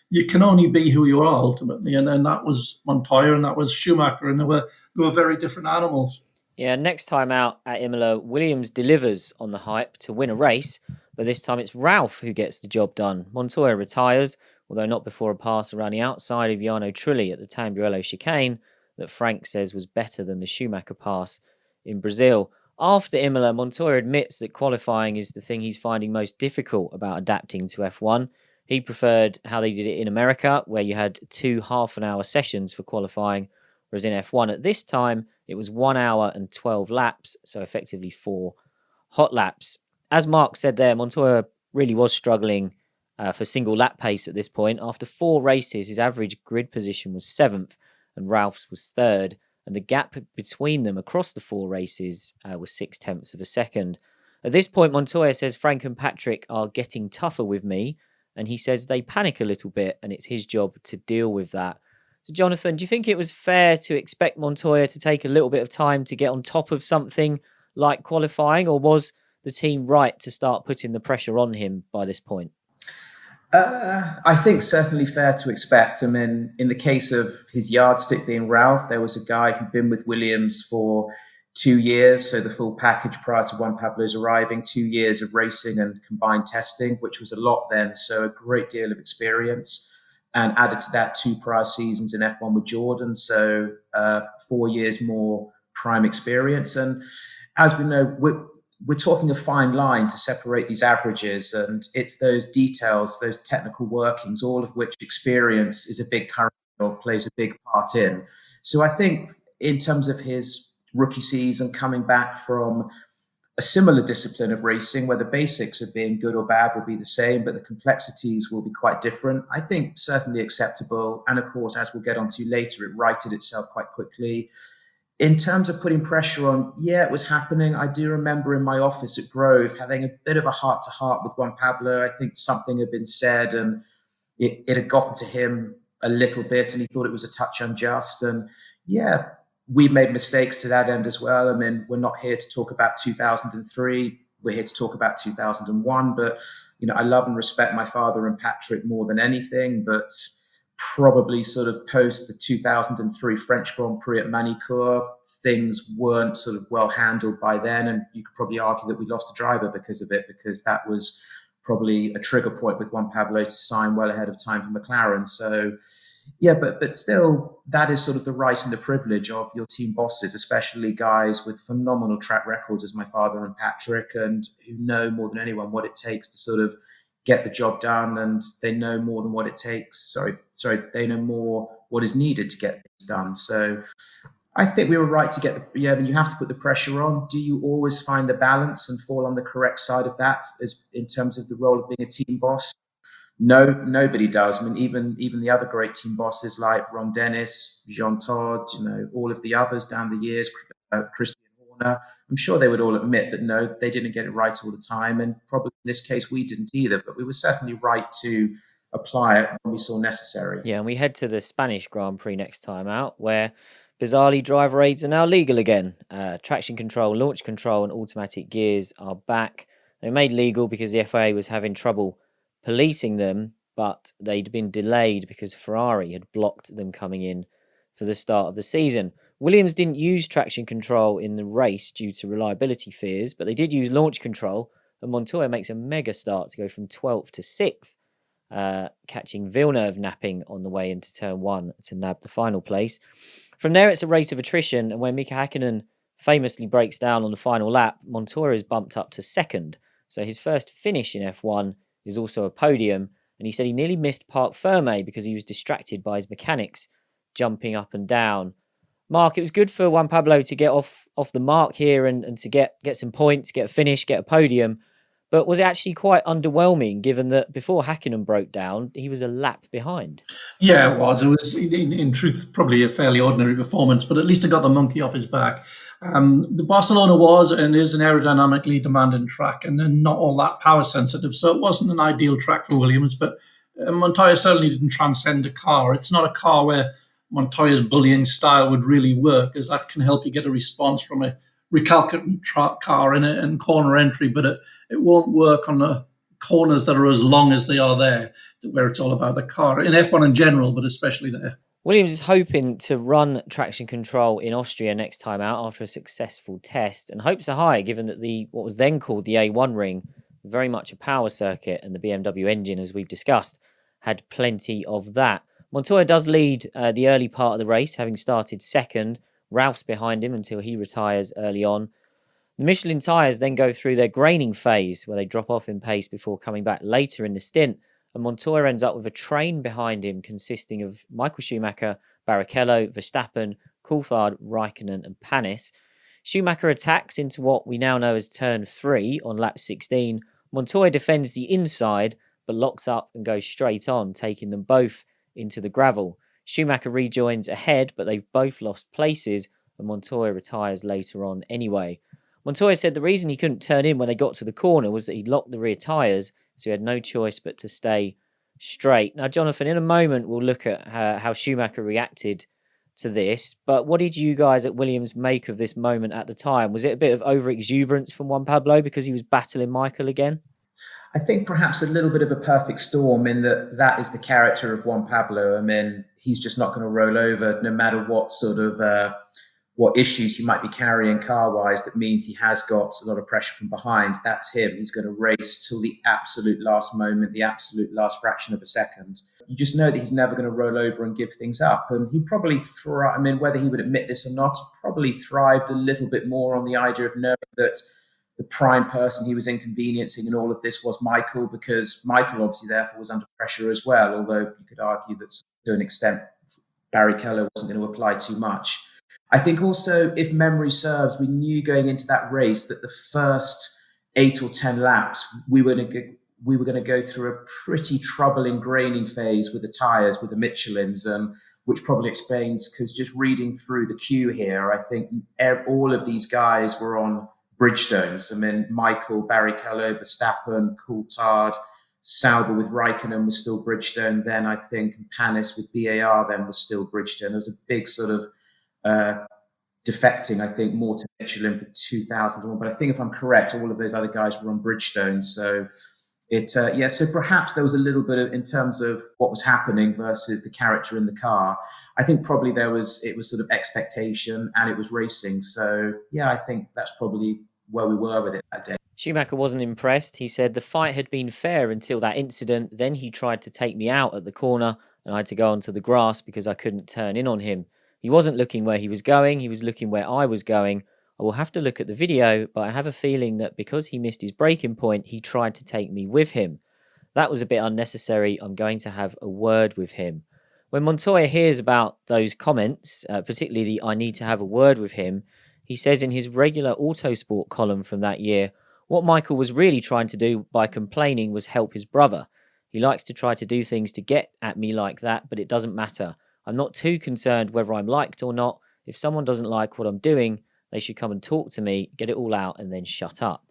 You can only be who you are ultimately, and that was Montoya and that was Schumacher, and they were very different animals. Yeah, next time out at Imola, Williams delivers on the hype to win a race, but this time it's Ralf who gets the job done. Montoya retires, although not before a pass around the outside of Jarno Trulli at the Tamburello chicane that Frank says was better than the Schumacher pass in Brazil. After Imola, Montoya admits that qualifying is the thing he's finding most difficult about adapting to F1. He preferred how they did it in America, where you had 2 half-an-hour sessions for qualifying, whereas in F1 at this time, it was 1 hour and 12 laps, so effectively 4 hot laps. As Mark said there, Montoya really was struggling for single lap pace at this point. After 4 races, his average grid position was 7th and Ralph's was 3rd, and the gap between them across the 4 races was 6 tenths of a second. At this point, Montoya says Frank and Patrick are getting tougher with me, and he says they panic a little bit and it's his job to deal with that. So Jonathan, do you think it was fair to expect Montoya to take a little bit of time to get on top of something like qualifying, or was the team right to start putting the pressure on him by this point? I think certainly fair to expect. I mean, in the case of his yardstick being Ralf, there was a guy who'd been with Williams for 2 years, so the full package prior to Juan Pablo's arriving, 2 years of racing and combined testing, which was a lot then, so a great deal of experience. And added to that 2 prior seasons in F1 with Jordan, so 4 years more prime experience. And as we know, we're talking a fine line to separate these averages, and it's those details, those technical workings, all of which experience is a big current of, plays a big part in. So I think in terms of his rookie season, coming back from a similar discipline of racing where the basics of being good or bad will be the same, but the complexities will be quite different, I think certainly acceptable. And of course, as we'll get onto later, it righted itself quite quickly. In terms of putting pressure on, yeah, it was happening. I do remember in my office at Grove having a bit of a heart-to-heart with Juan Pablo. I think something had been said and it had gotten to him a little bit and he thought it was a touch unjust. And yeah, we made mistakes to that end as well. I mean, we're not here to talk about 2003. We're here to talk about 2001. But, you know, I love and respect my father and Patrick more than anything, but probably sort of post the 2003 French Grand Prix at Manicourt, things weren't sort of well handled by then. And you could probably argue that we lost a driver because of it, because that was probably a trigger point with Juan Pablo to sign well ahead of time for McLaren. So, yeah, but still, that is sort of the right and the privilege of your team bosses, especially guys with phenomenal track records as my father and Patrick, and who know more than anyone what it takes to sort of get the job done, and they know more than what it takes. They know more what is needed to get things done. So I think we were right to get the, you have to put the pressure on. Do you always find the balance and fall on the correct side of that as in terms of the role of being a team boss? No, nobody does. I mean, even the other great team bosses like Ron Dennis, Jean Todt, all of the others down the years, Christian Horner, I'm sure they would all admit that no, they didn't get it right all the time. And probably in this case, we didn't either, but we were certainly right to apply it when we saw necessary. Yeah, and we head to the Spanish Grand Prix next time out, where bizarrely driver aids are now legal again. Traction control, launch control, and automatic gears are back. They were made legal because the FIA was having trouble policing them, but they'd been delayed because Ferrari had blocked them coming in for the start of the season. Williams didn't use traction control in the race due to reliability fears, but they did use launch control, and Montoya makes a mega start to go from 12th to 6th, catching Villeneuve napping on the way into turn 1 to nab the final place. From there, it's a race of attrition, and when Mika Häkkinen famously breaks down on the final lap, Montoya is bumped up to 2nd. So his first finish in F1 is also a podium, and he said he nearly missed Parc Fermé because he was distracted by his mechanics jumping up and down. Mark, it was good for Juan Pablo to get off the mark here and to get some points, get a finish, get a podium. But was it actually quite underwhelming, given that before Häkkinen broke down, he was a lap behind? Yeah, it was. It was, in truth, probably a fairly ordinary performance, but at least it got the monkey off his back. The Barcelona was and is an aerodynamically demanding track, and then not all that power sensitive, so it wasn't an ideal track for Williams, but Montoya certainly didn't transcend a car. It's not a car where Montoya's bullying style would really work, as that can help you get a response from a recalcitrant car in corner entry, but it won't work on the corners that are as long as they are there, where it's all about the car, in F1 in general, but especially there. Williams is hoping to run traction control in Austria next time out after a successful test, and hopes are high given that what was then called the A1 ring, very much a power circuit, and the BMW engine, as we've discussed, had plenty of that. Montoya does lead the early part of the race, having started 2nd. Ralph's behind him until he retires early on. The Michelin tyres then go through their graining phase, where they drop off in pace before coming back later in the stint, and Montoya ends up with a train behind him consisting of Michael Schumacher, Barrichello, Verstappen, Coulthard, Raikkonen and Panis. Schumacher attacks into what we now know as turn 3 on lap 16. Montoya defends the inside, but locks up and goes straight on, taking them both into the gravel. Schumacher rejoins ahead, but they've both lost places, and Montoya retires later on anyway. Montoya said the reason he couldn't turn in when they got to the corner was that he'd locked the rear tyres, so he had no choice but to stay straight. Now, Jonathan, in a moment, we'll look at how Schumacher reacted to this. But what did you guys at Williams make of this moment at the time? Was it a bit of over-exuberance from Juan Pablo because he was battling Michael again? I think perhaps a little bit of a perfect storm in that is the character of Juan Pablo. I mean, he's just not going to roll over no matter what sort of what issues he might be carrying car-wise. That means he has got a lot of pressure from behind. That's him. He's going to race till the absolute last moment, the absolute last fraction of a second. You just know that he's never going to roll over and give things up. And he probably I mean, whether he would admit this or not, probably thrived a little bit more on the idea of knowing that the prime person he was inconveniencing in all of this was Michael, because Michael obviously therefore was under pressure as well, although you could argue that to an extent Barrichello wasn't going to apply too much. I think also, if memory serves, we knew going into that race that the first 8 or 10 laps we were going to go through a pretty troubling graining phase with the tyres, with the Michelins, which probably explains, because just reading through the queue here, I think all of these guys were on Bridgestones. I mean, Michael, Barrichello, Verstappen, Coulthard, Sauber with Raikkonen was still Bridgestone. Then I think Panis with BAR then was still Bridgestone. There was a big sort of defecting, I think, more to Michelin for 2001. But I think if I'm correct, all of those other guys were on Bridgestone. So so perhaps there was a little bit of, in terms of what was happening versus the character in the car, I think probably it was sort of expectation and it was racing. So yeah, I think that's probably where we were with it that day. Schumacher wasn't impressed. He said the fight had been fair until that incident. Then he tried to take me out at the corner and I had to go onto the grass because I couldn't turn in on him. He wasn't looking where he was going. He was looking where I was going. I will have to look at the video, but I have a feeling that because he missed his braking point, he tried to take me with him. That was a bit unnecessary. I'm going to have a word with him. When Montoya hears about those comments, particularly the I need to have a word with him, he says in his regular Autosport column from that year, what Michael was really trying to do by complaining was help his brother. He likes to try to do things to get at me like that, but it doesn't matter. I'm not too concerned whether I'm liked or not. If someone doesn't like what I'm doing, they should come and talk to me, get it all out, and then shut up.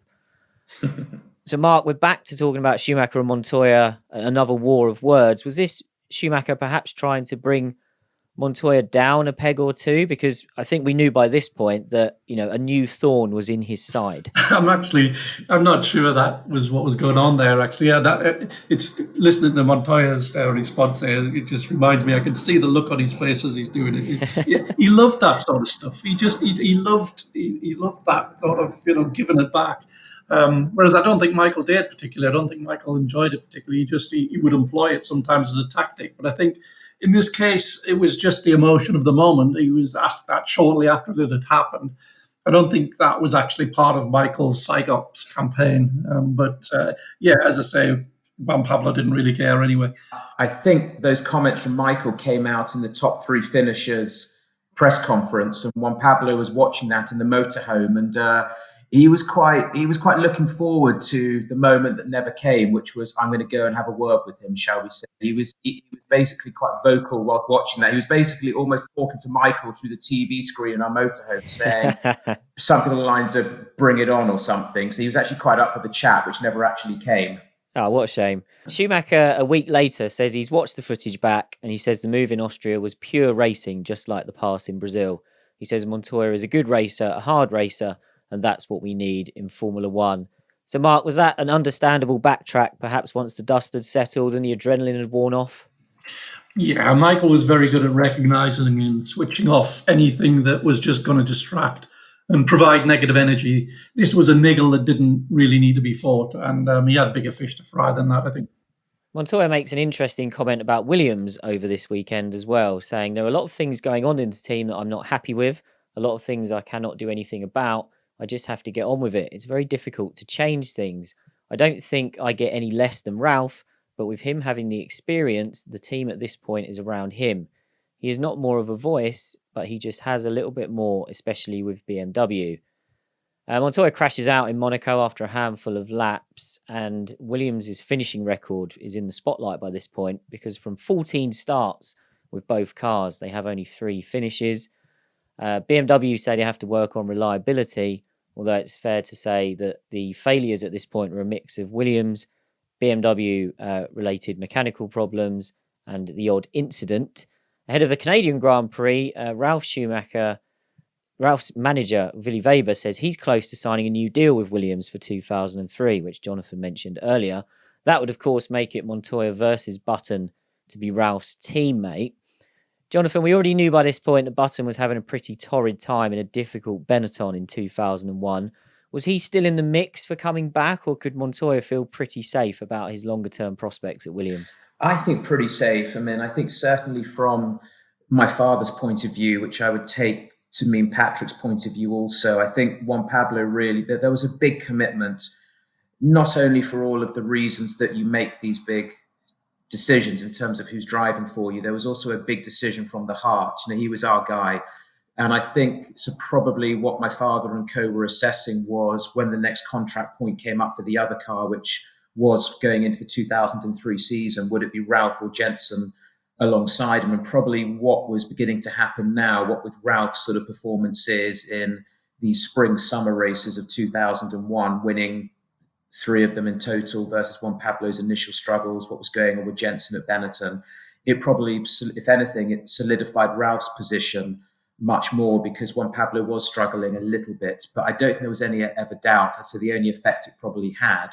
So, Mark, we're back to talking about Schumacher and Montoya, another war of words. Was this Schumacher perhaps trying to bring Montoya down a peg or two? Because I think we knew by this point that, a new thorn was in his side. I'm not sure that was what was going on there, actually. Yeah, it's listening to Montoya's response there. It just reminds me, I can see the look on his face as he's doing it. He loved that sort of stuff. He loved that sort of, giving it back. Whereas I don't think Michael did particularly. I don't think Michael enjoyed it particularly. He would employ it sometimes as a tactic. But I think in this case, it was just the emotion of the moment. He was asked that shortly after it had happened. I don't think that was actually part of Michael's psychops campaign. As I say, Juan Pablo didn't really care anyway. I think those comments from Michael came out in the top 3 finishers press conference, and Juan Pablo was watching that in the motorhome, and he was quite looking forward to the moment that never came, which was, I'm going to go and have a word with him, shall we say. He was basically quite vocal whilst watching that. He was basically almost talking to Michael through the TV screen in our motorhome, saying something along the lines of bring it on or something. So he was actually quite up for the chat, which never actually came. Oh, what a shame. Schumacher, a week later, says he's watched the footage back and he says the move in Austria was pure racing, just like the pass in Brazil. He says Montoya is a good racer, a hard racer, and that's what we need in Formula One. So, Mark, was that an understandable backtrack, perhaps once the dust had settled and the adrenaline had worn off? Yeah, Michael was very good at recognising and switching off anything that was just going to distract and provide negative energy. This was a niggle that didn't really need to be fought, and he had bigger fish to fry than that, I think. Montoya makes an interesting comment about Williams over this weekend as well, saying there are a lot of things going on in the team that I'm not happy with, a lot of things I cannot do anything about. I just have to get on with it. It's very difficult to change things. I don't think I get any less than Ralf, but with him having the experience, the team at this point is around him. He is not more of a voice, but he just has a little bit more, especially with BMW. Montoya crashes out in Monaco after a handful of laps, and Williams' finishing record is in the spotlight by this point because from 14 starts with both cars, they have only 3 finishes. BMW say they have to work on reliability, although it's fair to say that the failures at this point are a mix of Williams BMW related mechanical problems, and the odd incident. Ahead of the Canadian Grand Prix, Ralf's manager, Willy Weber, says he's close to signing a new deal with Williams for 2003, which Jonathan mentioned earlier. That would, of course, make it Montoya versus Button to be Ralf's teammate. Jonathan, we already knew by this point that Button was having a pretty torrid time in a difficult Benetton in 2001. Was he still in the mix for coming back, or could Montoya feel pretty safe about his longer-term prospects at Williams? I think pretty safe. I mean, I think certainly from my father's point of view, which I would take to mean Patrick's point of view also, I think Juan Pablo really, there was a big commitment, not only for all of the reasons that you make these big decisions in terms of who's driving for you, there was also a big decision from the heart. You know, he was our guy. And I think so probably what my father and co were assessing was when the next contract point came up for the other car, which was going into the 2003 season, would it be Ralf or Jenson alongside him? And probably what was beginning to happen now, what with Ralf's sort of performances in these spring-summer races of 2001, winning 3 of them in total versus Juan Pablo's initial struggles, what was going on with Jenson at Benetton, it probably, if anything, it solidified Ralf's position much more because Juan Pablo was struggling a little bit. But I don't think there was any ever doubt. So the only effect it probably had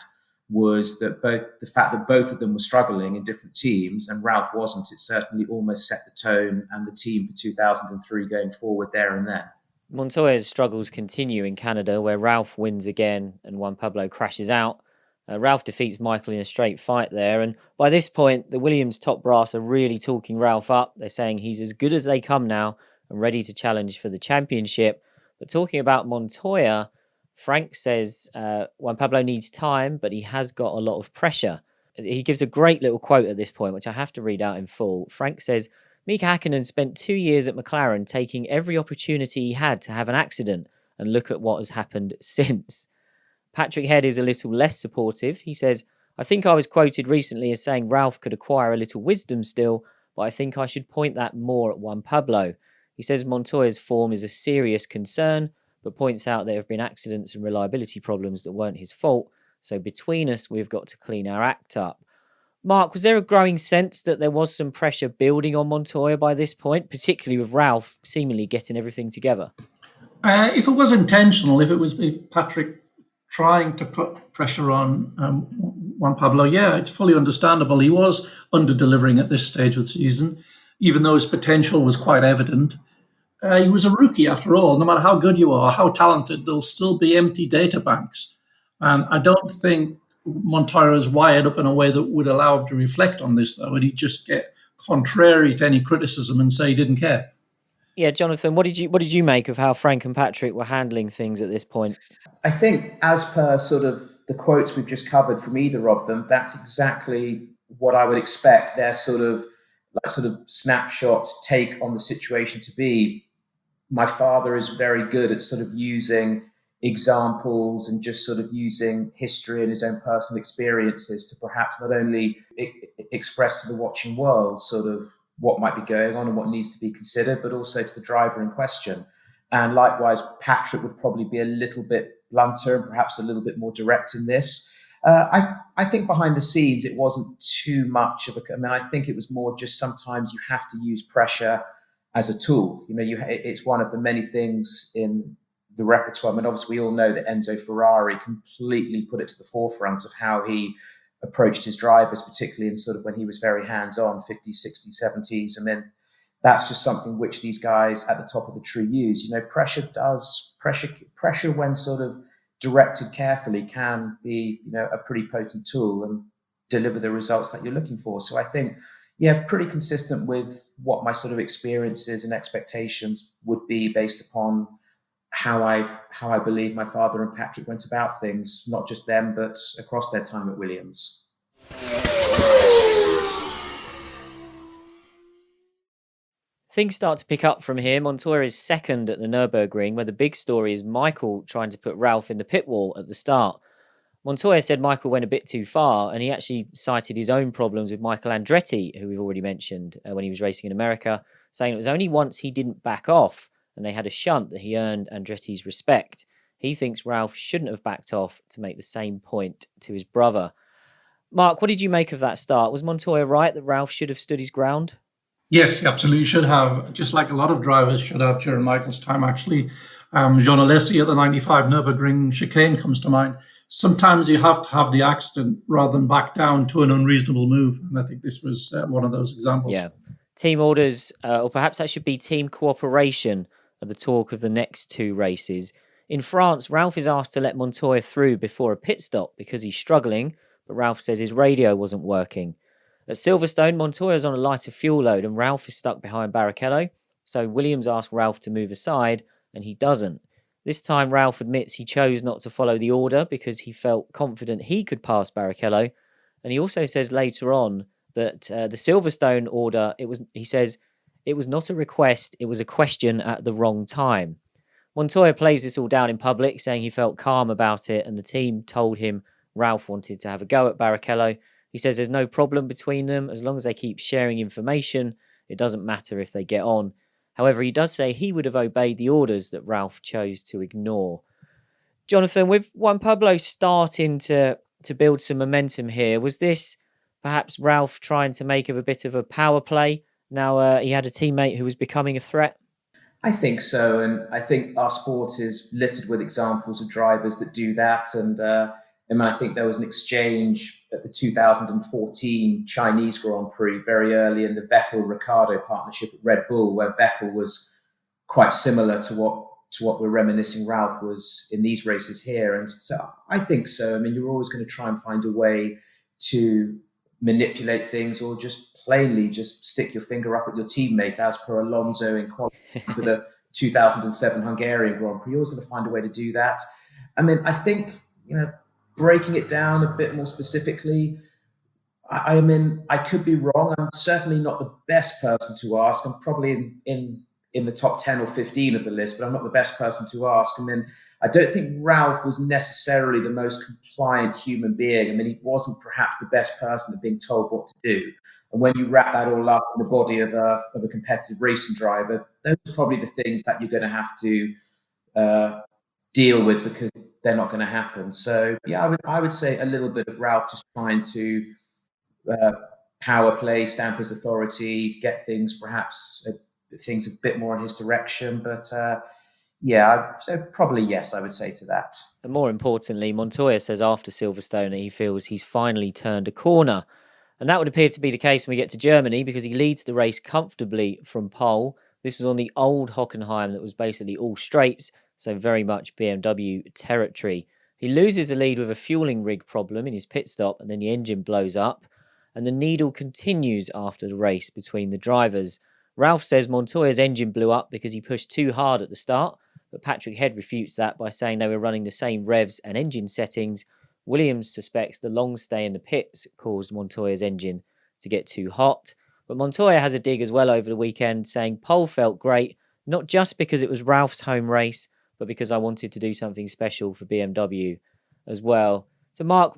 was that the fact that both of them were struggling in different teams and Ralf wasn't, it certainly almost set the tone and the team for 2003 going forward there and then. Montoya's struggles continue in Canada, where Ralf wins again and Juan Pablo crashes out. Ralf defeats Michael in a straight fight there, and by this point, the Williams top brass are really talking Ralf up. They're saying he's as good as they come now and ready to challenge for the championship. But talking about Montoya, Frank says Juan Pablo needs time, but he has got a lot of pressure. He gives a great little quote at this point, which I have to read out in full. Frank says, Mika Häkkinen spent 2 years at McLaren taking every opportunity he had to have an accident, and look at what has happened since. Patrick Head is a little less supportive. He says, I think I was quoted recently as saying Ralf could acquire a little wisdom still, but I think I should point that more at Juan Pablo. He says Montoya's form is a serious concern, but points out there have been accidents and reliability problems that weren't his fault, so between us we've got to clean our act up. Mark, was there a growing sense that there was some pressure building on Montoya by this point, particularly with Ralf seemingly getting everything together? If it was intentional, if Patrick trying to put pressure on Juan Pablo, yeah, it's fully understandable. He was under-delivering at this stage of the season, even though his potential was quite evident. He was a rookie after all. No matter how good you are, how talented, there'll still be empty data banks. And I don't think Montoya is wired up in a way that would allow him to reflect on this, though, and he'd just get contrary to any criticism and say he didn't care. Yeah, Jonathan, what did you make of how Frank and Patrick were handling things at this point? I think as per sort of the quotes we've just covered from either of them, that's exactly what I would expect their sort of snapshot take on the situation to be. My father is very good at sort of using examples and just sort of using history and his own personal experiences to perhaps not only express to the watching world sort of what might be going on and what needs to be considered, but also to the driver in question. And likewise, Patrick would probably be a little bit blunter and perhaps a little bit more direct in this. I think behind the scenes, it wasn't too much of I think it was more just sometimes you have to use pressure as a tool. You know, it's one of the many things in the repertoire. I mean, obviously, we all know that Enzo Ferrari completely put it to the forefront of how he approached his drivers, particularly in sort of when he was very hands-on, 50s, 60s, 70s. I mean, that's just something which these guys at the top of the tree use. You know, pressure when sort of directed carefully can be, you know, a pretty potent tool and deliver the results that you're looking for. So I think, yeah, pretty consistent with what my sort of experiences and expectations would be based upon how I believe my father and Patrick went about things, not just them, but across their time at Williams. Things start to pick up from here. Montoya is second at the Nürburgring, where the big story is Michael trying to put Ralf in the pit wall at the start. Montoya said Michael went a bit too far, and he actually cited his own problems with Michael Andretti, who we've already mentioned, when he was racing in America, saying it was only once he didn't back off and they had a shunt that he earned Andretti's respect. He thinks Ralf shouldn't have backed off to make the same point to his brother. Mark, what did you make of that start? Was Montoya right that Ralf should have stood his ground? Yes, he absolutely should have, just like a lot of drivers should have during Michael's time, actually. Jean Alesi at the 95 Nürburgring chicane comes to mind. Sometimes you have to have the accident rather than back down to an unreasonable move. And I think this was one of those examples. Yeah. Team orders, or perhaps that should be team cooperation, are the talk of the next two races. In France, Ralf is asked to let Montoya through before a pit stop because he's struggling, but Ralf says his radio wasn't working. At Silverstone, Montoya's on a lighter fuel load and Ralf is stuck behind Barrichello, so Williams asked Ralf to move aside, and he doesn't. This time, Ralf admits he chose not to follow the order because he felt confident he could pass Barrichello, and he also says later on that the Silverstone order, he says, it was not a request, it was a question at the wrong time. Montoya plays this all down in public, saying he felt calm about it, and the team told him Ralf wanted to have a go at Barrichello. He says there's no problem between them. As long as they keep sharing information, it doesn't matter if they get on. However, he does say he would have obeyed the orders that Ralf chose to ignore. Jonathan, with Juan Pablo starting to build some momentum here, was this perhaps Ralf trying to make of a bit of a power play? Now he had a teammate who was becoming a threat? I think so. And I think our sport is littered with examples of drivers that do that. And I think there was an exchange at the 2014 Chinese Grand Prix very early in the Vettel-Ricciardo partnership at Red Bull, where Vettel was quite similar to what we're reminiscing Ralf was in these races here. And so I think so. I mean, you're always going to try and find a way to manipulate things or just plainly just stick your finger up at your teammate, as per Alonso in qualifying for the 2007 Hungarian Grand Prix. You're always going to find a way to do that. I mean, I think, breaking it down a bit more specifically, I mean, I could be wrong. I'm certainly not the best person to ask. I'm probably in the top 10 or 15 of the list, but I'm not the best person to ask. And then I don't think Ralf was necessarily the most compliant human being. I mean, he wasn't perhaps the best person at being told what to do. And when you wrap that all up in the body of a competitive racing driver, those are probably the things that you're going to have to deal with, because they're not going to happen. So yeah, I would say a little bit of Ralf just trying to power play, stamp his authority, get things perhaps things a bit more in his direction. But so probably yes, I would say to that. And more importantly, Montoya says after Silverstone that he feels he's finally turned a corner. And that would appear to be the case when we get to Germany, because he leads the race comfortably from pole. This was on the old Hockenheim that was basically all straights, so very much BMW territory. He loses the lead with a fueling rig problem in his pit stop, and then the engine blows up. And the needle continues after the race between the drivers. Ralf says Montoya's engine blew up because he pushed too hard at the start, but Patrick Head refutes that by saying they were running the same revs and engine settings. Williams suspects the long stay in the pits caused Montoya's engine to get too hot. But Montoya has a dig as well over the weekend, saying pole felt great, not just because it was Ralf's home race, but because I wanted to do something special for BMW as well. So Mark,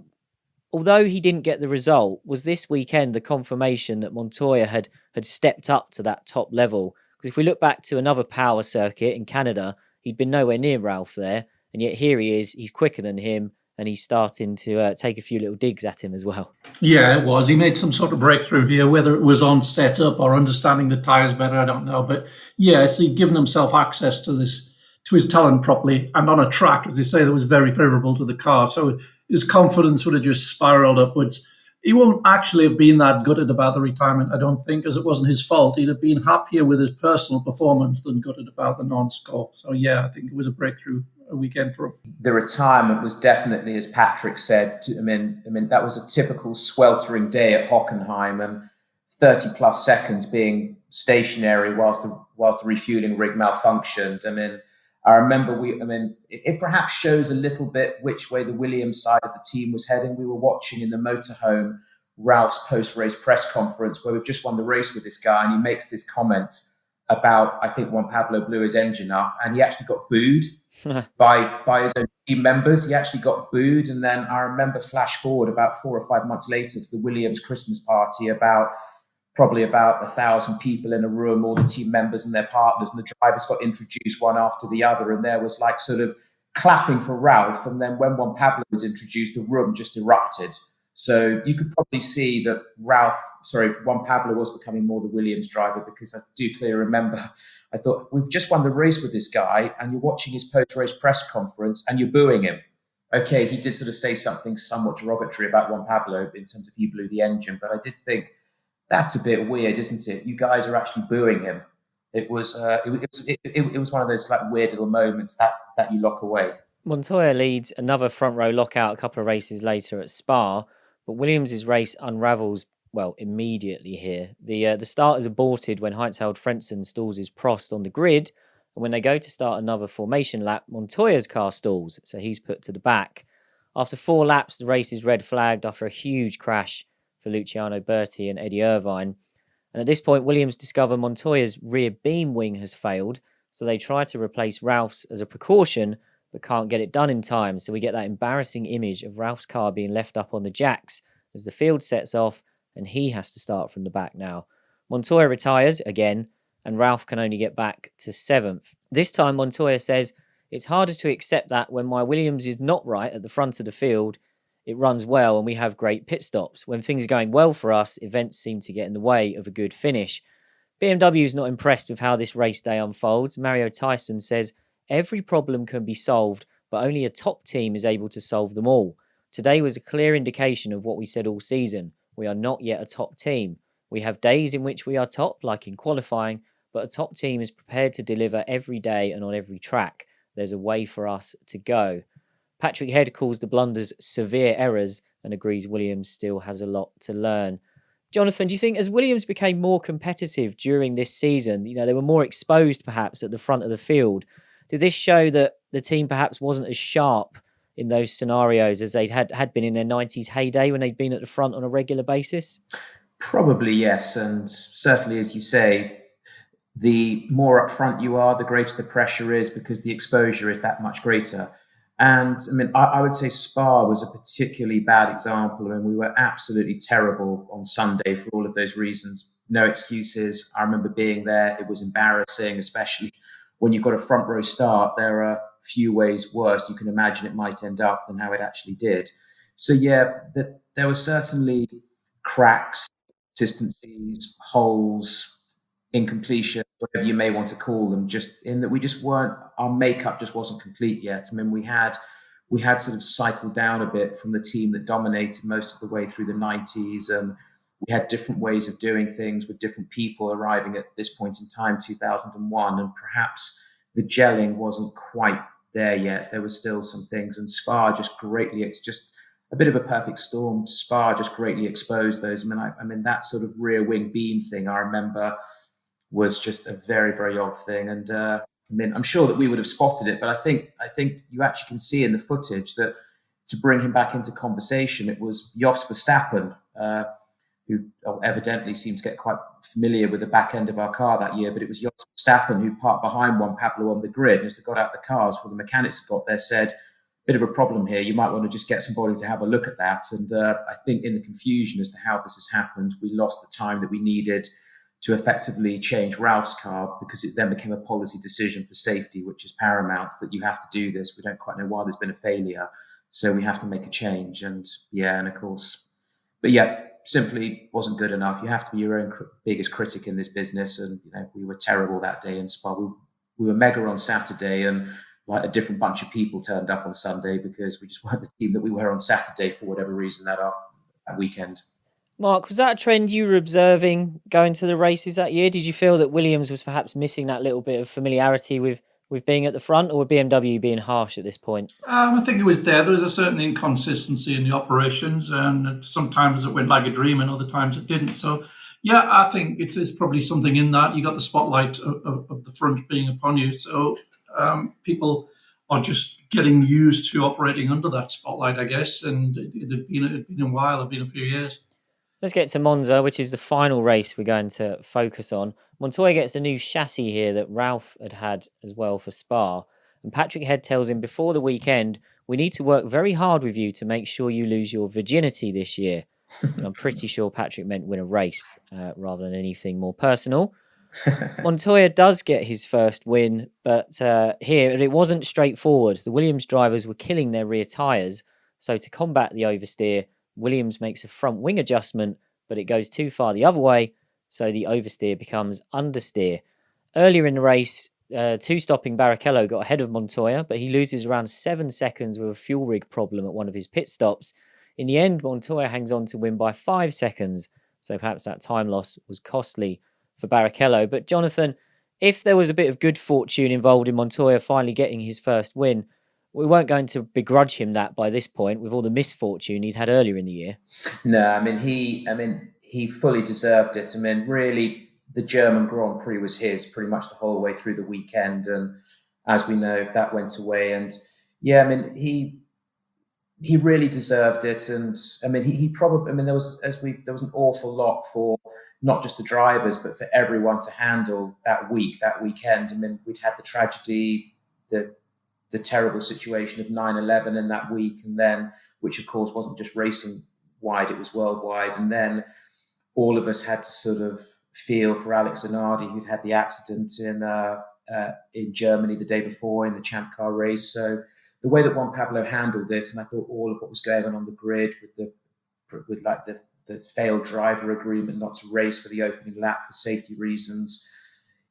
although he didn't get the result, was this weekend the confirmation that Montoya had stepped up to that top level? Because if we look back to another power circuit in Canada, he'd been nowhere near Ralf there, and yet here he is, he's quicker than him, and he's starting to take a few little digs at him as well. Yeah, it was. He made some sort of breakthrough here, whether it was on setup or understanding the tyres better, I don't know. But yeah, it's given himself access to his talent properly, and on a track, as they say, that was very favourable to the car. So his confidence would have just spiralled upwards. He won't actually have been that gutted about the retirement, I don't think, as it wasn't his fault. He'd have been happier with his personal performance than gutted about the non-score. So yeah, I think it was a breakthrough weekend for him. The retirement was definitely, as Patrick said, I mean that was a typical sweltering day at Hockenheim, and 30 plus seconds being stationary whilst the refueling rig malfunctioned. I remember it perhaps shows a little bit which way the Williams side of the team was heading. We were watching in the motorhome Ralf's post-race press conference, where we've just won the race with this guy, and he makes this comment about, I think Juan Pablo blew his engine up, and he actually got booed by his own team members. He actually got booed. And then I remember, flash forward about 4 or 5 months later to the Williams Christmas party, probably about 1,000 people in a room, all the team members and their partners, and the drivers got introduced one after the other, and there was like sort of clapping for Ralf. And then when Juan Pablo was introduced, the room just erupted. So you could probably see that Juan Pablo was becoming more the Williams driver, because I do clearly remember, I thought, we've just won the race with this guy and you're watching his post-race press conference and you're booing him. Okay, he did sort of say something somewhat derogatory about Juan Pablo in terms of he blew the engine, but I did think, that's a bit weird, isn't it? You guys are actually booing him. It was one of those like weird little moments that you lock away. Montoya leads another front row lockout a couple of races later at Spa, but Williams' race unravels, well, immediately here. The start is aborted when Heinz-Harald Frentzen stalls his Prost on the grid, and when they go to start another formation lap, Montoya's car stalls, so he's put to the back. After 4 laps, the race is red flagged after a huge crash for Luciano Berti and Eddie Irvine. And at this point, Williams discover Montoya's rear beam wing has failed, so they try to replace Ralph's as a precaution, but can't get it done in time. So we get that embarrassing image of Ralph's car being left up on the jacks as the field sets off, and he has to start from the back now. Montoya retires again, and Ralph can only get back to 7th. This time, Montoya says, "It's harder to accept that when my Williams is not right at the front of the field, it runs well and we have great pit stops. When things are going well for us, events seem to get in the way of a good finish." BMW is not impressed with how this race day unfolds. Mario Tyson says, "Every problem can be solved, but only a top team is able to solve them all. Today was a clear indication of what we said all season. We are not yet a top team. We have days in which we are top, like in qualifying, but a top team is prepared to deliver every day and on every track. There's a way for us to go." Patrick Head calls the blunders severe errors and agrees Williams still has a lot to learn. Jonathan, do you think as Williams became more competitive during this season, they were more exposed perhaps at the front of the field, did this show that the team perhaps wasn't as sharp in those scenarios as they had been in their 90s heyday when they'd been at the front on a regular basis? Probably, yes. And certainly, as you say, the more upfront you are, the greater the pressure is, because the exposure is that much greater. And I mean, I would say Spa was a particularly bad example. I mean, we were absolutely terrible on Sunday for all of those reasons. No excuses. I remember being there. It was embarrassing, especially when you've got a front row start. There are few ways worse you can imagine it might end up than how it actually did. So, yeah, there were certainly cracks, consistencies, holes, incompletion, whatever you may want to call them, just in that our makeup just wasn't complete yet. I mean, we had sort of cycled down a bit from the team that dominated most of the way through the 90s, and we had different ways of doing things with different people arriving at this point in time, 2001, and perhaps the gelling wasn't quite there yet. There were still some things, and Spa it's just a bit of a perfect storm. Spa just greatly exposed those. I mean, that sort of rear wing beam thing, I remember, was just a very, very odd thing. And I mean, I'm sure that we would have spotted it, but I think you actually can see in the footage that to bring him back into conversation, it was Jos Verstappen, who evidently seemed to get quite familiar with the back end of our car that year, but it was Jos Verstappen who parked behind Juan Pablo on the grid. And as they got out the cars, before the mechanics had got there, said, "Bit of a problem here. You might want to just get somebody to have a look at that." And I think in the confusion as to how this has happened, we lost the time that we needed to effectively change Ralph's car, because it then became a policy decision for safety, which is paramount, that you have to do this. We don't quite know why there's been a failure, so we have to make a change. And of course, but simply wasn't good enough. You have to be your own biggest critic in this business, and we were terrible that day in Spa. We were mega on Saturday, and like a different bunch of people turned up on Sunday, because we just weren't the team that we were on Saturday for whatever reason that weekend. Mark, was that a trend you were observing going to the races that year? Did you feel that Williams was perhaps missing that little bit of familiarity with being at the front, or were BMW being harsh at this point? I think it was there. There was a certain inconsistency in the operations, and sometimes it went like a dream and other times it didn't. So, yeah, I think it's probably something in that. You got the spotlight of the front being upon you. So people are just getting used to operating under that spotlight, I guess. And it had been a while, it had been a few years. Let's get to Monza, which is the final race we're going to focus on. Montoya gets a new chassis here that Ralph had as well for Spa. And Patrick Head tells him before the weekend, "We need to work very hard with you to make sure you lose your virginity this year." And I'm pretty sure Patrick meant win a race rather than anything more personal. Montoya does get his first win, but here it wasn't straightforward. The Williams drivers were killing their rear tyres. So to combat the oversteer, Williams makes a front wing adjustment, but it goes too far the other way, so the oversteer becomes understeer. Earlier in the race, two-stopping Barrichello got ahead of Montoya, but he loses around 7 seconds with a fuel rig problem at one of his pit stops. In the end, Montoya hangs on to win by 5 seconds, so perhaps that time loss was costly for Barrichello. But Jonathan, if there was a bit of good fortune involved in Montoya finally getting his first win, we weren't going to begrudge him that by this point with all the misfortune he'd had earlier in the year. No, I mean he fully deserved it. I mean, really, the German Grand Prix was his pretty much the whole way through the weekend, and as we know, that went away. And yeah, I mean he really deserved it. And I mean he probably, I mean there was an awful lot for not just the drivers but for everyone to handle that weekend. I mean, we'd had the tragedy, the terrible situation of 9/11 in that week, and then, which of course wasn't just racing wide, it was worldwide. And then all of us had to sort of feel for Alex Zanardi, who'd had the accident in Germany the day before in the Champ Car race. So the way that Juan Pablo handled it, and I thought all of what was going on the grid with the failed driver agreement not to race for the opening lap for safety reasons.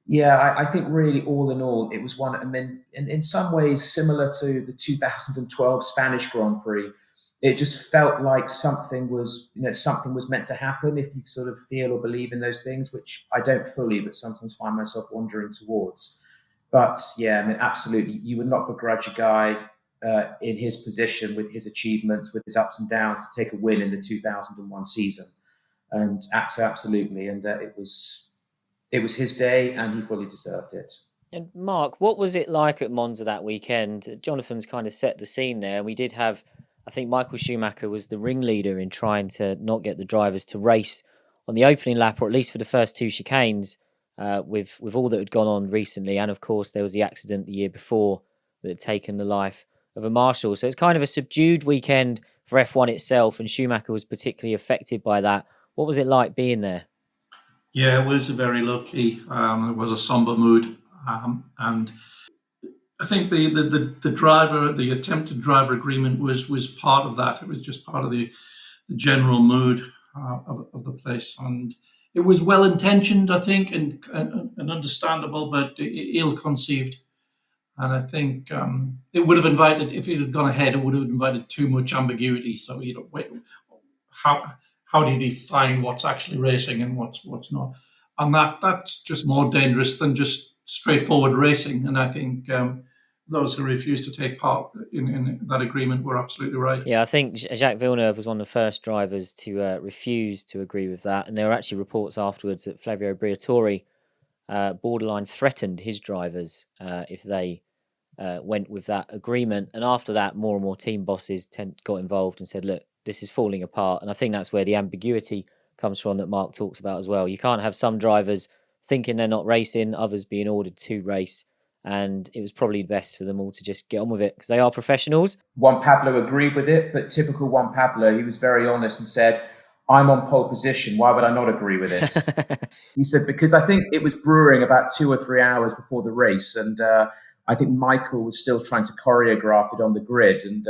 Yeah, I think really all in all, it was one, I mean, in some ways similar to the 2012 Spanish Grand Prix. It just felt like something was meant to happen if you sort of feel or believe in those things, which I don't fully, but sometimes find myself wandering towards. But yeah, I mean, absolutely, you would not begrudge a guy in his position, with his achievements, with his ups and downs, to take a win in the 2001 season. And absolutely, and it was his day, and he fully deserved it. And Mark, what was it like at Monza that weekend? Jonathan's kind of set the scene there. We did have, I think Michael Schumacher was the ringleader in trying to not get the drivers to race on the opening lap, or at least for the first two chicanes, with all that had gone on recently. And of course, there was the accident the year before that had taken the life of a marshal. So it's kind of a subdued weekend for F1 itself, and Schumacher was particularly affected by that. What was it like being there? Yeah, it was very lucky. It was a somber mood, and I think the driver, the attempted driver agreement was part of that. It was just part of the general mood of the place, and it was well intentioned, I think, and understandable, but ill conceived. And I think it would have invited, if it had gone ahead, it would have invited too much ambiguity. So how do you define what's actually racing and what's not? And that's just more dangerous than just straightforward racing. And I think those who refused to take part in that agreement were absolutely right. Yeah, I think Jacques Villeneuve was one of the first drivers to refuse to agree with that. And there were actually reports afterwards that Flavio Briatore borderline threatened his drivers if they went with that agreement. And after that, more and more team bosses got involved and said, look, this is falling apart. And I think that's where the ambiguity comes from that Mark talks about as well. You can't have some drivers thinking they're not racing, others being ordered to race. And it was probably best for them all to just get on with it because they are professionals. Juan Pablo agreed with it, but typical Juan Pablo, he was very honest and said, I'm on pole position. Why would I not agree with it? He said, because I think it was brewing about 2 or 3 hours before the race. And I think Michael was still trying to choreograph it on the grid. And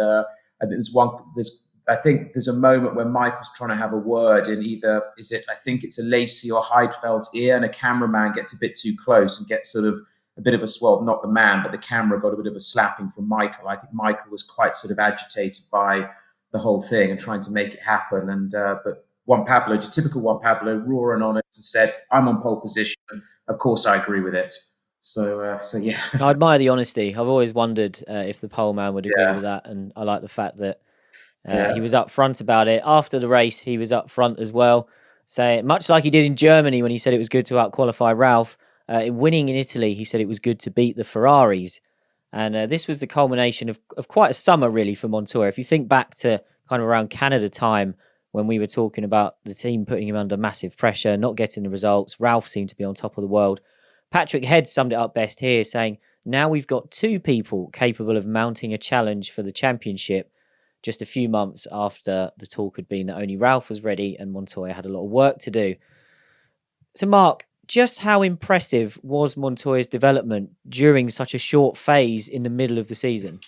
I think there's a moment where Michael's trying to have a word in either, I think it's a Lacey or Heidfeld's ear, and a cameraman gets a bit too close and gets sort of a bit of a swell, not the man, but the camera got a bit of a slapping from Michael. I think Michael was quite sort of agitated by the whole thing and trying to make it happen. And but Juan Pablo, just typical Juan Pablo, roaring on it and said, I'm on pole position. Of course, I agree with it. So yeah. I admire the honesty. I've always wondered if the pole man would agree with that. And I like the fact that he was up front about it. After the race, he was up front as well, saying, much like he did in Germany when he said it was good to out-qualify Ralf, winning in Italy, he said it was good to beat the Ferraris. And this was the culmination of quite a summer, really, for Montoya. If you think back to kind of around Canada time, when we were talking about the team putting him under massive pressure, not getting the results, Ralf seemed to be on top of the world. Patrick Head summed it up best here, saying, now we've got two people capable of mounting a challenge for the championship, just a few months after the talk had been that only Ralf was ready and Montoya had a lot of work to do. So, Mark, just how impressive was Montoya's development during such a short phase in the middle of the season?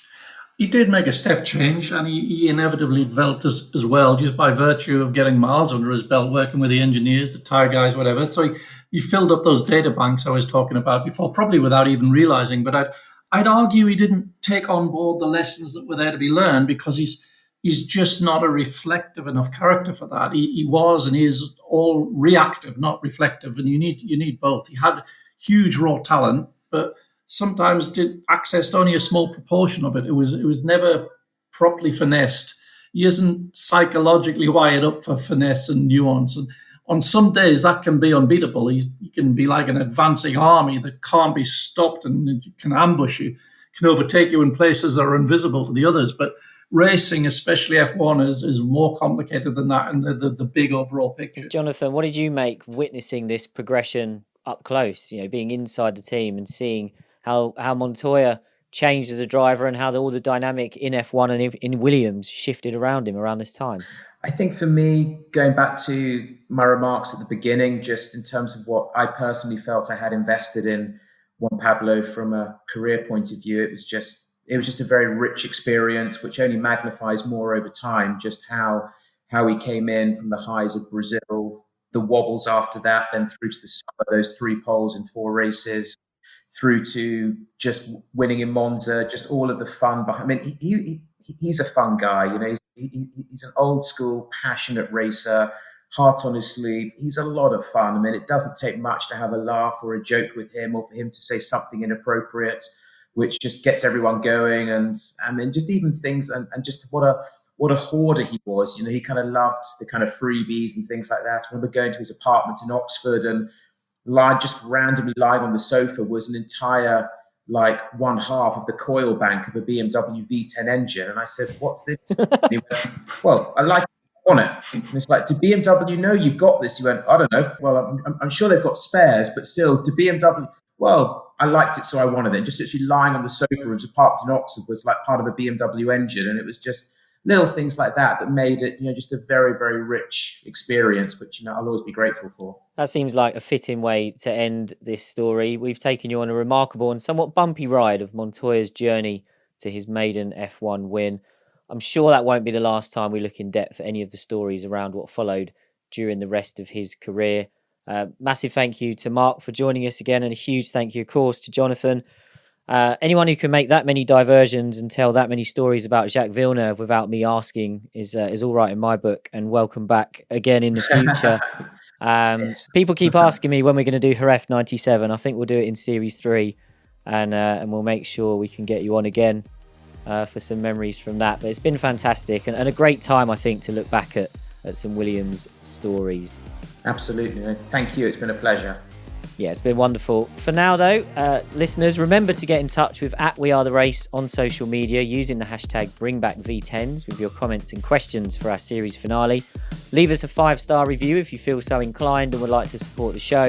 He did make a step change, and he inevitably developed as well, just by virtue of getting miles under his belt, working with the engineers, the tyre guys, whatever. So he filled up those data banks I was talking about before, probably without even realizing. But I'd argue he didn't take on board the lessons that were there to be learned, because he's just not a reflective enough character for that. He was and is all reactive, not reflective, and you need both. He had huge raw talent, but sometimes did accessed only a small proportion of it. It was never properly finessed. He isn't psychologically wired up for finesse and nuance. And on some days that can be unbeatable. He can be like an advancing army that can't be stopped and can ambush you, can overtake you in places that are invisible to the others. But racing, especially F1, is more complicated than that in the big overall picture. Jonathan, what did you make witnessing this progression up close, being inside the team and seeing how Montoya changed as a driver and how all the dynamic in F1 and in Williams shifted around him around this time? I think for me, going back to my remarks at the beginning, just in terms of what I personally felt I had invested in Juan Pablo from a career point of view, it was just a very rich experience, which only magnifies more over time, just how he came in from the highs of Brazil, the wobbles after that, then through to the summer, those 3 poles in 4 races, through to just winning in Monza, just all of the fun behind. I mean, he's a fun guy, he's an old school, passionate racer, heart on his sleeve. He's a lot of fun. I mean, it doesn't take much to have a laugh or a joke with him, or for him to say something inappropriate, which just gets everyone going. And I mean, just even things, and just what a hoarder he was. He kind of loved the kind of freebies and things like that. I remember going to his apartment in Oxford, and just randomly lying on the sofa was an entire, like, 1/2 of the coil bank of a BMW V10 engine. And I said, "What's this?" And he went, "Well, I like it, I want it." And it's like, "Do BMW know you've got this?" He went, "I don't know. Well, I'm sure they've got spares, but still, do BMW?" "Well, I liked it, so I wanted it." And just actually lying on the sofa of his apartment in Oxford was like part of a BMW engine. And it was just little things like that made it, just a very, very rich experience, which, I'll always be grateful for. That seems like a fitting way to end this story. We've taken you on a remarkable and somewhat bumpy ride of Montoya's journey to his maiden F1 win. I'm sure that won't be the last time we look in depth at any of the stories around what followed during the rest of his career. Massive thank you to Mark for joining us again, and a huge thank you, of course, to Jonathan. Anyone who can make that many diversions and tell that many stories about Jacques Villeneuve without me asking is all right in my book, and welcome back again in the future. Yes. People keep asking me when we're going to do Jerez 97. I think we'll do it in Series 3, and we'll make sure we can get you on again for some memories from that. But it's been fantastic and a great time, I think, to look back at some Williams stories. Absolutely. Thank you. It's been a pleasure. Yeah, it's been wonderful. For now, though, listeners, remember to get in touch with @WeAreTheRace on social media using the hashtag BringBackV10s with your comments and questions for our series finale. Leave us a 5-star review if you feel so inclined and would like to support the show.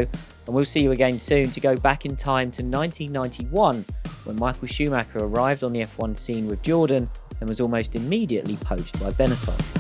And we'll see you again soon to go back in time to 1991, when Michael Schumacher arrived on the F1 scene with Jordan and was almost immediately poached by Benetton.